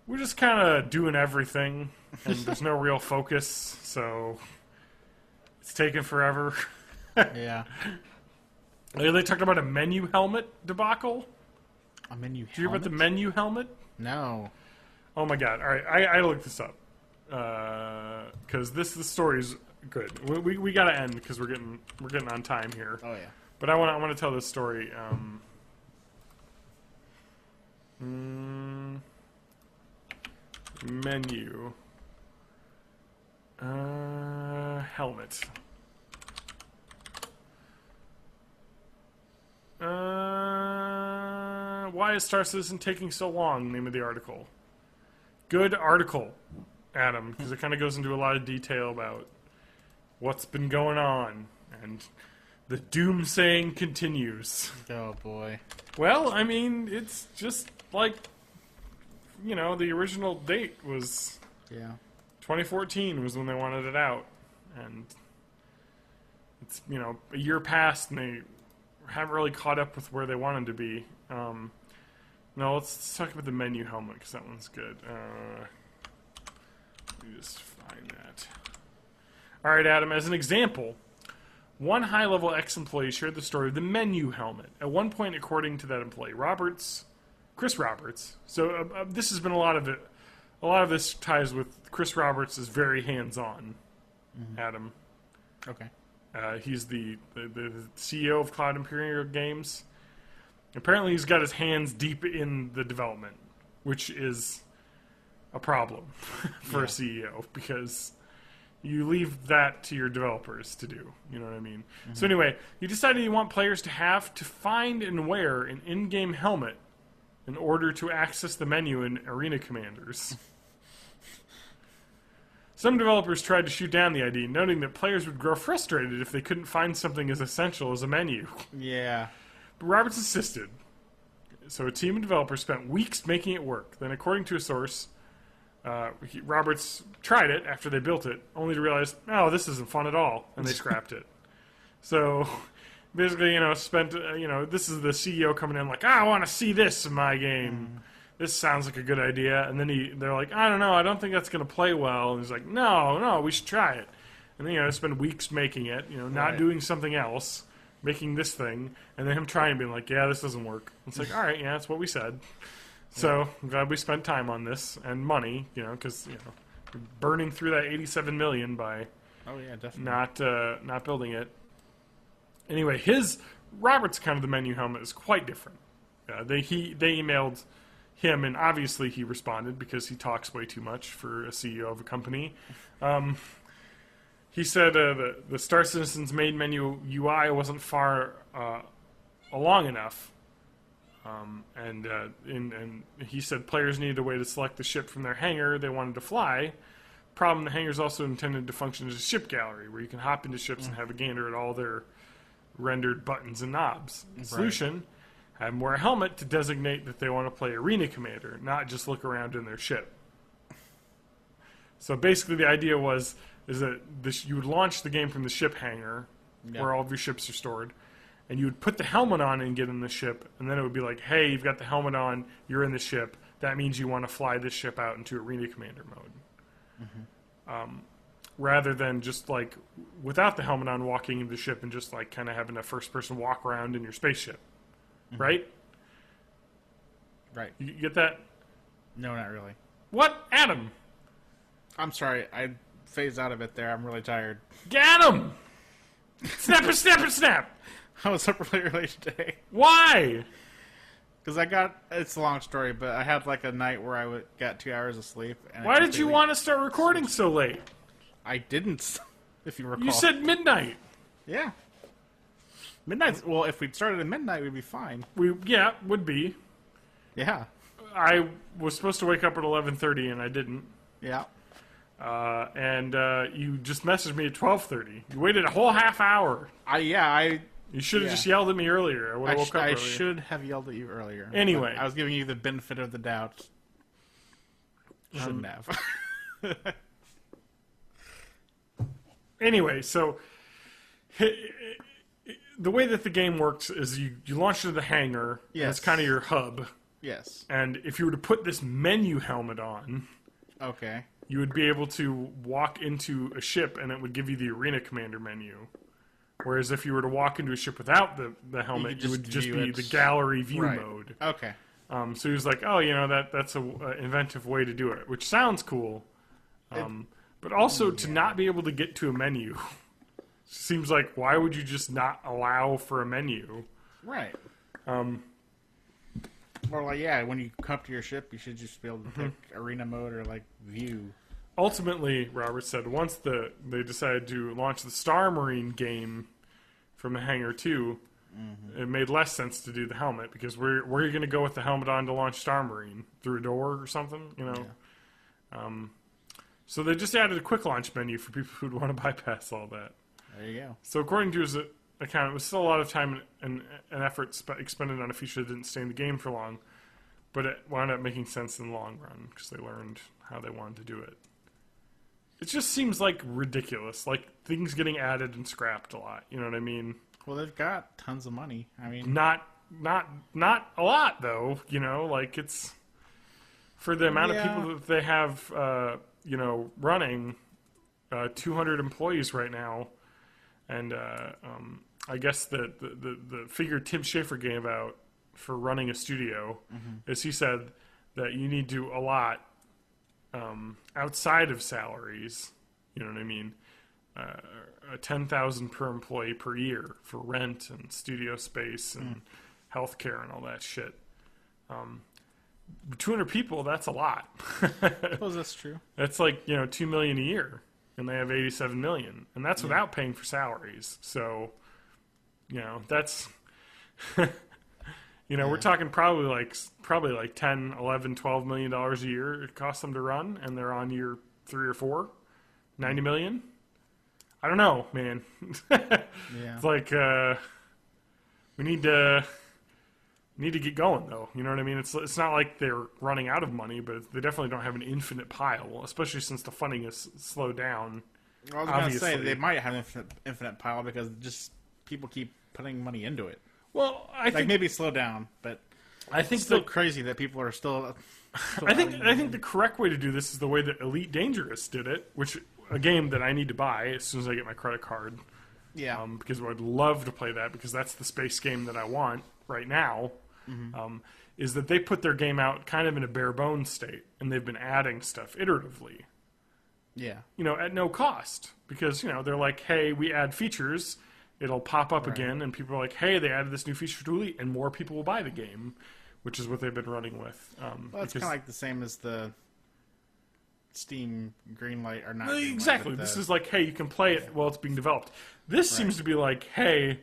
[SPEAKER 1] we're just kind of doing everything, and there's no real focus, so it's taking forever.
[SPEAKER 4] Yeah.
[SPEAKER 1] They talked about a menu helmet debacle.
[SPEAKER 4] A menu
[SPEAKER 1] Did you hear about the menu helmet?
[SPEAKER 4] No.
[SPEAKER 1] Oh my god! All right, I looked this up because this story's good. We got to end because we're getting on time here.
[SPEAKER 4] Oh yeah.
[SPEAKER 1] But I want to tell this story. Menu helmet. Why Why is Star Citizen taking so long? Name of the article. Good article, Adam, because it kind of goes into a lot of detail about what's been going on, and the doomsaying continues.
[SPEAKER 4] Oh boy.
[SPEAKER 1] Well, I mean, it's just like, the original date was 2014 was when they wanted it out, and it's, a year passed and they haven't really caught up with where they wanted to be. No, let's talk about the menu helmet, because that one's good. Let me just find that. Alright, Adam, as an example, one high-level ex-employee shared the story of the menu helmet. At one point, according to that employee, Chris Roberts, so this has been a lot of this ties with Chris Roberts is very hands-on, Adam.
[SPEAKER 4] Okay.
[SPEAKER 1] He's the CEO of Cloud Imperial Games. Apparently he's got his hands deep in the development, which is a problem for a CEO, because you leave that to your developers to do. You know what I mean? So anyway, he decided he want players to have to find and wear an in-game helmet in order to access the menu in Arena Commanders. Some developers tried to shoot down the idea, noting that players would grow frustrated if they couldn't find something as essential as a menu.
[SPEAKER 4] Yeah.
[SPEAKER 1] But Roberts insisted. So a team of developers spent weeks making it work. Then, according to a source, Roberts tried it after they built it, only to realize, this isn't fun at all, and they scrapped it. So, basically, this is the CEO coming in like, I want to see this in my game. This sounds like a good idea. And then they're like, I don't know, I don't think that's going to play well. And he's like, no, we should try it. And then, spend weeks making it, not doing something else, making this thing, and then him trying, being like, this doesn't work. It's like, all right, that's what we said. So I'm glad we spent time on this and money, because burning through that $87 million by
[SPEAKER 4] definitely
[SPEAKER 1] not building it. Anyway, Robert's kind of the menu helmet is quite different. They emailed him, and obviously he responded because he talks way too much for a CEO of a company. He said the Star Citizen's main menu UI wasn't far along enough, and he said players needed a way to select the ship from their hangar they wanted to fly. Problem: the hangar is also intended to function as a ship gallery where you can hop into ships and have a gander at all their rendered buttons and knobs. Solution: have them wear a helmet to designate that they want to play Arena Commander, not just look around in their ship. So basically, the idea is that you would launch the game from the ship hangar, where all of your ships are stored, and you would put the helmet on and get in the ship, and then it would be like, hey, you've got the helmet on, you're in the ship, that means you want to fly this ship out into Arena Commander mode. Rather than just, like, without the helmet on, walking into the ship and just, like, kind of having a first-person walk around in your spaceship. Right?
[SPEAKER 4] Right.
[SPEAKER 1] You get that?
[SPEAKER 4] No, not really.
[SPEAKER 1] What? Adam!
[SPEAKER 4] I'm sorry, I phased out of it there. I'm really tired.
[SPEAKER 1] Get him! Snapper, snapper, snap!
[SPEAKER 4] I was up really late today.
[SPEAKER 1] Why?
[SPEAKER 4] Because it's a long story, but I had like a night where I got 2 hours of sleep. And
[SPEAKER 1] Why did you want to start recording so late?
[SPEAKER 4] I didn't, if you recall.
[SPEAKER 1] You said midnight.
[SPEAKER 4] Yeah. Midnight. Well, if we'd started at midnight, we'd be fine.
[SPEAKER 1] Would be.
[SPEAKER 4] Yeah.
[SPEAKER 1] I was supposed to wake up at 11:30 and I didn't.
[SPEAKER 4] Yeah.
[SPEAKER 1] And you just messaged me at 12:30. You waited a whole half hour. You should have just yelled at me earlier. I would have woke up earlier.
[SPEAKER 4] I should have yelled at you earlier.
[SPEAKER 1] Anyway.
[SPEAKER 4] I was giving you the benefit of the doubt. Shouldn't have.
[SPEAKER 1] Anyway, so the way that the game works is you launch into the hangar.
[SPEAKER 4] Yes.
[SPEAKER 1] And it's kind of your hub.
[SPEAKER 4] Yes.
[SPEAKER 1] And if you were to put this menu helmet on,
[SPEAKER 4] okay,
[SPEAKER 1] you would be able to walk into a ship and it would give you the Arena Commander menu. Whereas if you were to walk into a ship without the helmet, it would just be the gallery view mode.
[SPEAKER 4] Okay.
[SPEAKER 1] So he was like, that's an inventive way to do it, which sounds cool. But also to not be able to get to a menu seems like, why would you just not allow for a menu?
[SPEAKER 4] Right. Or like, when you come up to your ship, you should just be able to pick arena mode or like view.
[SPEAKER 1] Ultimately, Robert said, once they decided to launch the Star Marine game from the Hangar 2, It made less sense to do the helmet because where are you going to go with the helmet on to launch Star Marine? Through a door or something, you know?
[SPEAKER 4] Yeah.
[SPEAKER 1] So they just added a quick launch menu for people who'd want to bypass all that.
[SPEAKER 4] There you go.
[SPEAKER 1] So according to his account, it was still a lot of time and effort expended on a feature that didn't stay in the game for long, but it wound up making sense in the long run because they learned how they wanted to do it. It just seems like ridiculous, like things getting added and scrapped a lot. You know what I mean?
[SPEAKER 4] Well, they've got tons of money. I mean,
[SPEAKER 1] Not a lot though. You know, like it's for the amount of people that they have. You know, running 200 employees right now, and I guess the figure Tim Schafer gave out for running a studio is he said that you need to allot outside of salaries, you know what I mean, $10,000 per employee per year for rent and studio space and healthcare and all that shit. 200 people, that's a lot.
[SPEAKER 4] I suppose that's true.
[SPEAKER 1] That's like, you know, $2 million a year, and they have $87 million, and that's without paying for salaries. So, you know, that's, you know, we're talking probably like 10, 11, $12 million a year it costs them to run, and they're on year 3 or 4, $90 million. I don't know, man. It's like we need to get going, though. You know what I mean? It's not like they're running out of money, but they definitely don't have an infinite pile, especially since the funding is slowed down.
[SPEAKER 4] I was going to say they might have an infinite pile because just people keep putting money into it.
[SPEAKER 1] Well, I think
[SPEAKER 4] maybe slow down, but
[SPEAKER 1] I think
[SPEAKER 4] it's still crazy that people are still
[SPEAKER 1] I think the correct way to do this is the way that Elite Dangerous did it, which a game that I need to buy as soon as I get my credit card.
[SPEAKER 4] Yeah.
[SPEAKER 1] Because I would love to play that because that's the space game that I want right now. Is that they put their game out kind of in a bare bones state, and they've been adding stuff iteratively.
[SPEAKER 4] Yeah.
[SPEAKER 1] You know, at no cost. Because, you know, they're like, hey, we add features, it'll pop up again, and people are like, hey, they added this new feature to Elite, and more people will buy the game, which is what they've been running with.
[SPEAKER 4] Well, it's kind of like the same as the Steam Greenlight, or not.
[SPEAKER 1] Exactly.
[SPEAKER 4] Greenlight,
[SPEAKER 1] this is like, hey, you can play it while it's being developed. This seems to be like, hey,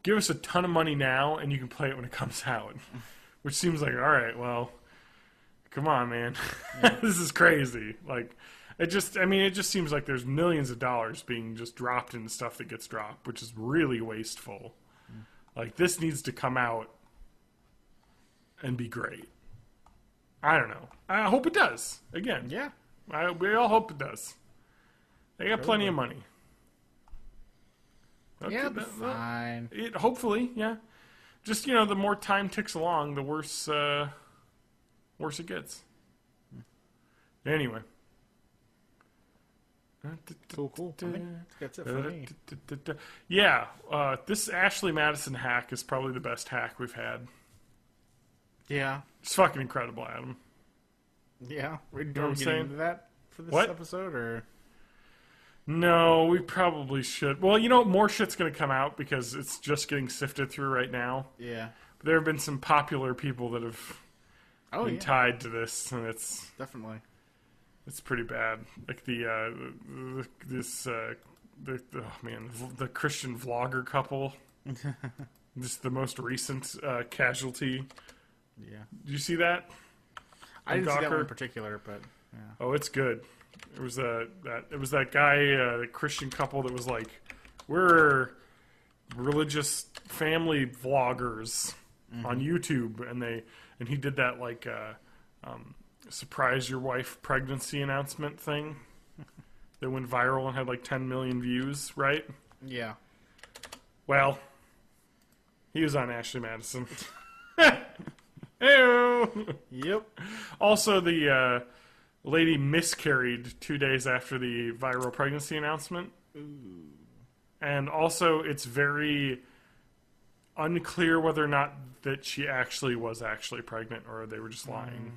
[SPEAKER 1] give us a ton of money now, and you can play it when it comes out. Which seems like, all right, well, come on, man. This is crazy. Like, it just seems like there's millions of dollars being just dropped into stuff that gets dropped, which is really wasteful. Like, this needs to come out and be great. I don't know. I hope it does. Again.
[SPEAKER 4] Yeah.
[SPEAKER 1] We all hope it does. They got plenty of money. Okay,
[SPEAKER 4] Yeah, fine.
[SPEAKER 1] Hopefully, yeah. Just, you know, the more time ticks along, the worse it gets. Anyway.
[SPEAKER 4] Cool. I think that's it for me.
[SPEAKER 1] Yeah, this Ashley Madison hack is probably the best hack we've had.
[SPEAKER 4] Yeah.
[SPEAKER 1] It's fucking incredible, Adam.
[SPEAKER 4] Yeah. We're
[SPEAKER 1] know what I'm
[SPEAKER 4] getting
[SPEAKER 1] saying?
[SPEAKER 4] into that for this
[SPEAKER 1] What?
[SPEAKER 4] episode, or...
[SPEAKER 1] No, we probably should. Well, you know, more shit's going to come out because it's just getting sifted through right now.
[SPEAKER 4] Yeah.
[SPEAKER 1] But there have been some popular people that have been
[SPEAKER 4] yeah.
[SPEAKER 1] tied to this, and it's
[SPEAKER 4] Definitely.
[SPEAKER 1] pretty bad. Like the Christian vlogger couple, just the most recent casualty.
[SPEAKER 4] Yeah.
[SPEAKER 1] Did you see that?
[SPEAKER 4] I didn't see that
[SPEAKER 1] Gawker?
[SPEAKER 4] one in particular, but yeah.
[SPEAKER 1] Oh, it's good. It was that guy, the Christian couple that was like, we're religious family vloggers on YouTube, and he did that like surprise your wife pregnancy announcement thing that went viral and had like 10 million views, right?
[SPEAKER 4] Yeah.
[SPEAKER 1] Well, he was on Ashley Madison. Heyo.
[SPEAKER 4] Yep.
[SPEAKER 1] Also, the lady miscarried 2 days after the viral pregnancy announcement.
[SPEAKER 4] Ooh.
[SPEAKER 1] And also, it's very unclear whether or not that she actually was pregnant or they were just lying.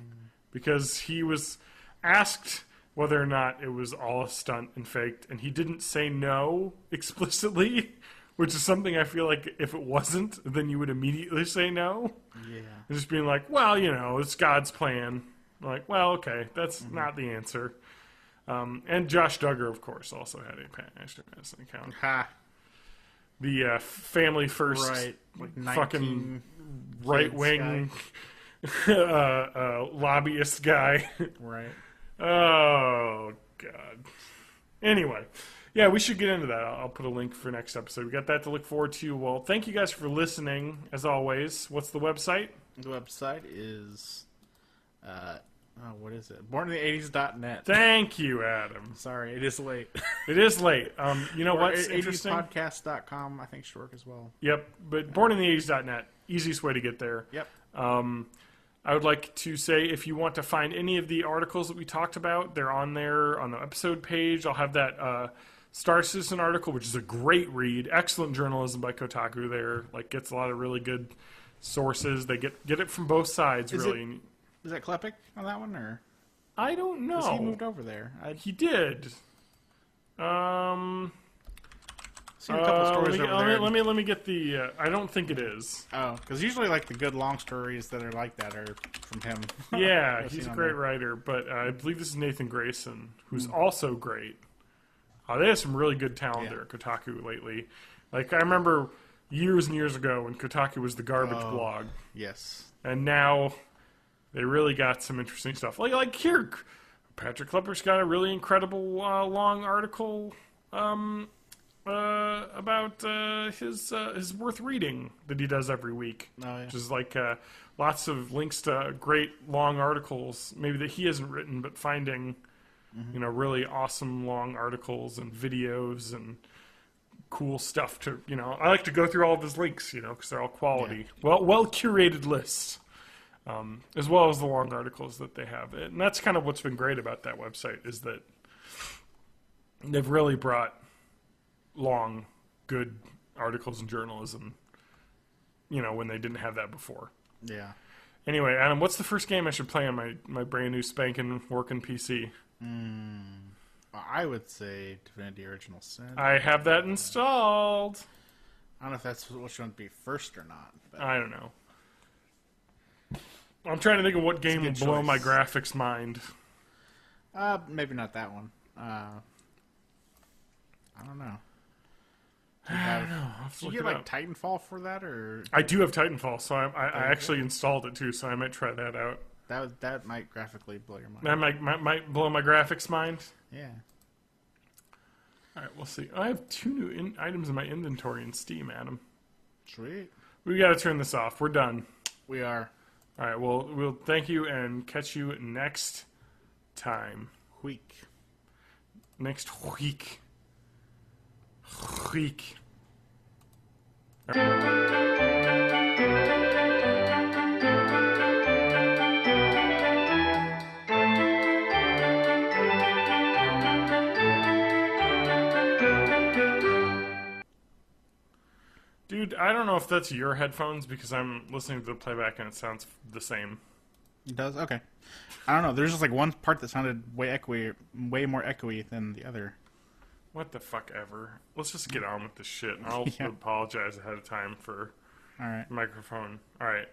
[SPEAKER 1] Because he was asked whether or not it was all a stunt and faked, and he didn't say no explicitly, which is something I feel like if it wasn't, then you would immediately say no.
[SPEAKER 4] Yeah.
[SPEAKER 1] And just being like, well, you know, it's God's plan. Like, well, okay, that's not the answer. And Josh Duggar, of course, also had a Ashley Madison account.
[SPEAKER 4] Ha.
[SPEAKER 1] the family first,
[SPEAKER 4] Right. Like
[SPEAKER 1] fucking
[SPEAKER 4] 19
[SPEAKER 1] right wing lobbyist guy.
[SPEAKER 4] Right.
[SPEAKER 1] Oh God. Anyway, yeah, we should get into that. I'll put a link for next episode. We got that to look forward to. Well, thank you guys for listening. As always, what's the website?
[SPEAKER 4] The website is, what is it? BornInThe80s.net.
[SPEAKER 1] Thank you, Adam.
[SPEAKER 4] Sorry, it is late.
[SPEAKER 1] It is late. You know
[SPEAKER 4] Or
[SPEAKER 1] what's interesting?
[SPEAKER 4] 80spodcast.com, I think, should work as well.
[SPEAKER 1] Yep, but BornInThe80s.net, easiest way to get there.
[SPEAKER 4] Yep.
[SPEAKER 1] I would like to say if you want to find any of the articles that we talked about, they're on there on the episode page. I'll have that Star Citizen article, which is a great read. Excellent journalism by Kotaku there. Like, gets a lot of really good sources. They get it from both sides, really.
[SPEAKER 4] Is that Klepek on that one, or?
[SPEAKER 1] I don't know.
[SPEAKER 4] 'Cause he moved over there.
[SPEAKER 1] He did.
[SPEAKER 4] Seen a couple stories over there.
[SPEAKER 1] Let me get the. I don't think it is.
[SPEAKER 4] Oh, because usually like the good long stories that are like that are from him.
[SPEAKER 1] Yeah,
[SPEAKER 4] I've
[SPEAKER 1] he's
[SPEAKER 4] seen
[SPEAKER 1] a
[SPEAKER 4] on
[SPEAKER 1] great
[SPEAKER 4] there.
[SPEAKER 1] writer, but I believe this is Nathan Grayson, who's also great. They have some really good talent there at Kotaku lately. Like, I remember years and years ago when Kotaku was the garbage blog,
[SPEAKER 4] Yes.
[SPEAKER 1] and now they really got some interesting stuff. Like here, Patrick Klepper's got a really incredible long article about his worth reading that he does every week.
[SPEAKER 4] Oh, yeah.
[SPEAKER 1] Which is like lots of links to great long articles, maybe that he hasn't written, but finding really awesome long articles and videos and cool stuff to I like to go through all of his links, because they're all quality, well curated lists, as well as the long articles that they have. And that's kind of what's been great about that website, is that they've really brought long, good articles and journalism, when they didn't have that before.
[SPEAKER 4] Yeah.
[SPEAKER 1] Anyway, Adam, what's the first game I should play on my brand new spanking working PC?
[SPEAKER 4] I would say Divinity Original Sin.
[SPEAKER 1] I have that installed.
[SPEAKER 4] I don't know if that's which one to be first or not. But
[SPEAKER 1] I don't know. I'm trying to think of what game will
[SPEAKER 4] good
[SPEAKER 1] blow
[SPEAKER 4] choice.
[SPEAKER 1] my graphics mind.
[SPEAKER 4] maybe not that one. I don't know.
[SPEAKER 1] I don't know. I'll have to
[SPEAKER 4] Did you
[SPEAKER 1] look
[SPEAKER 4] get
[SPEAKER 1] it
[SPEAKER 4] like
[SPEAKER 1] up.
[SPEAKER 4] Titanfall for that, or
[SPEAKER 1] I do have Titanfall, so I actually installed it too, so I might try that out.
[SPEAKER 4] that might graphically blow your mind?
[SPEAKER 1] That might blow my graphics mind.
[SPEAKER 4] Yeah.
[SPEAKER 1] All right, we'll see. I have 2 new items in my inventory in Steam, Adam.
[SPEAKER 4] Sweet.
[SPEAKER 1] We got to turn this off. We're done.
[SPEAKER 4] We are.
[SPEAKER 1] All right, well, we'll thank you and catch you next time.
[SPEAKER 4] Weak.
[SPEAKER 1] Next week. Week. Dude, I don't know if that's your headphones because I'm listening to the playback and it sounds the same.
[SPEAKER 4] It does? Okay. I don't know. There's just like one part that sounded way more echoey than the other.
[SPEAKER 1] What the fuck ever. Let's just get on with this shit. I'll
[SPEAKER 4] Yeah.
[SPEAKER 1] apologize ahead of time for
[SPEAKER 4] All right.
[SPEAKER 1] the microphone. All right.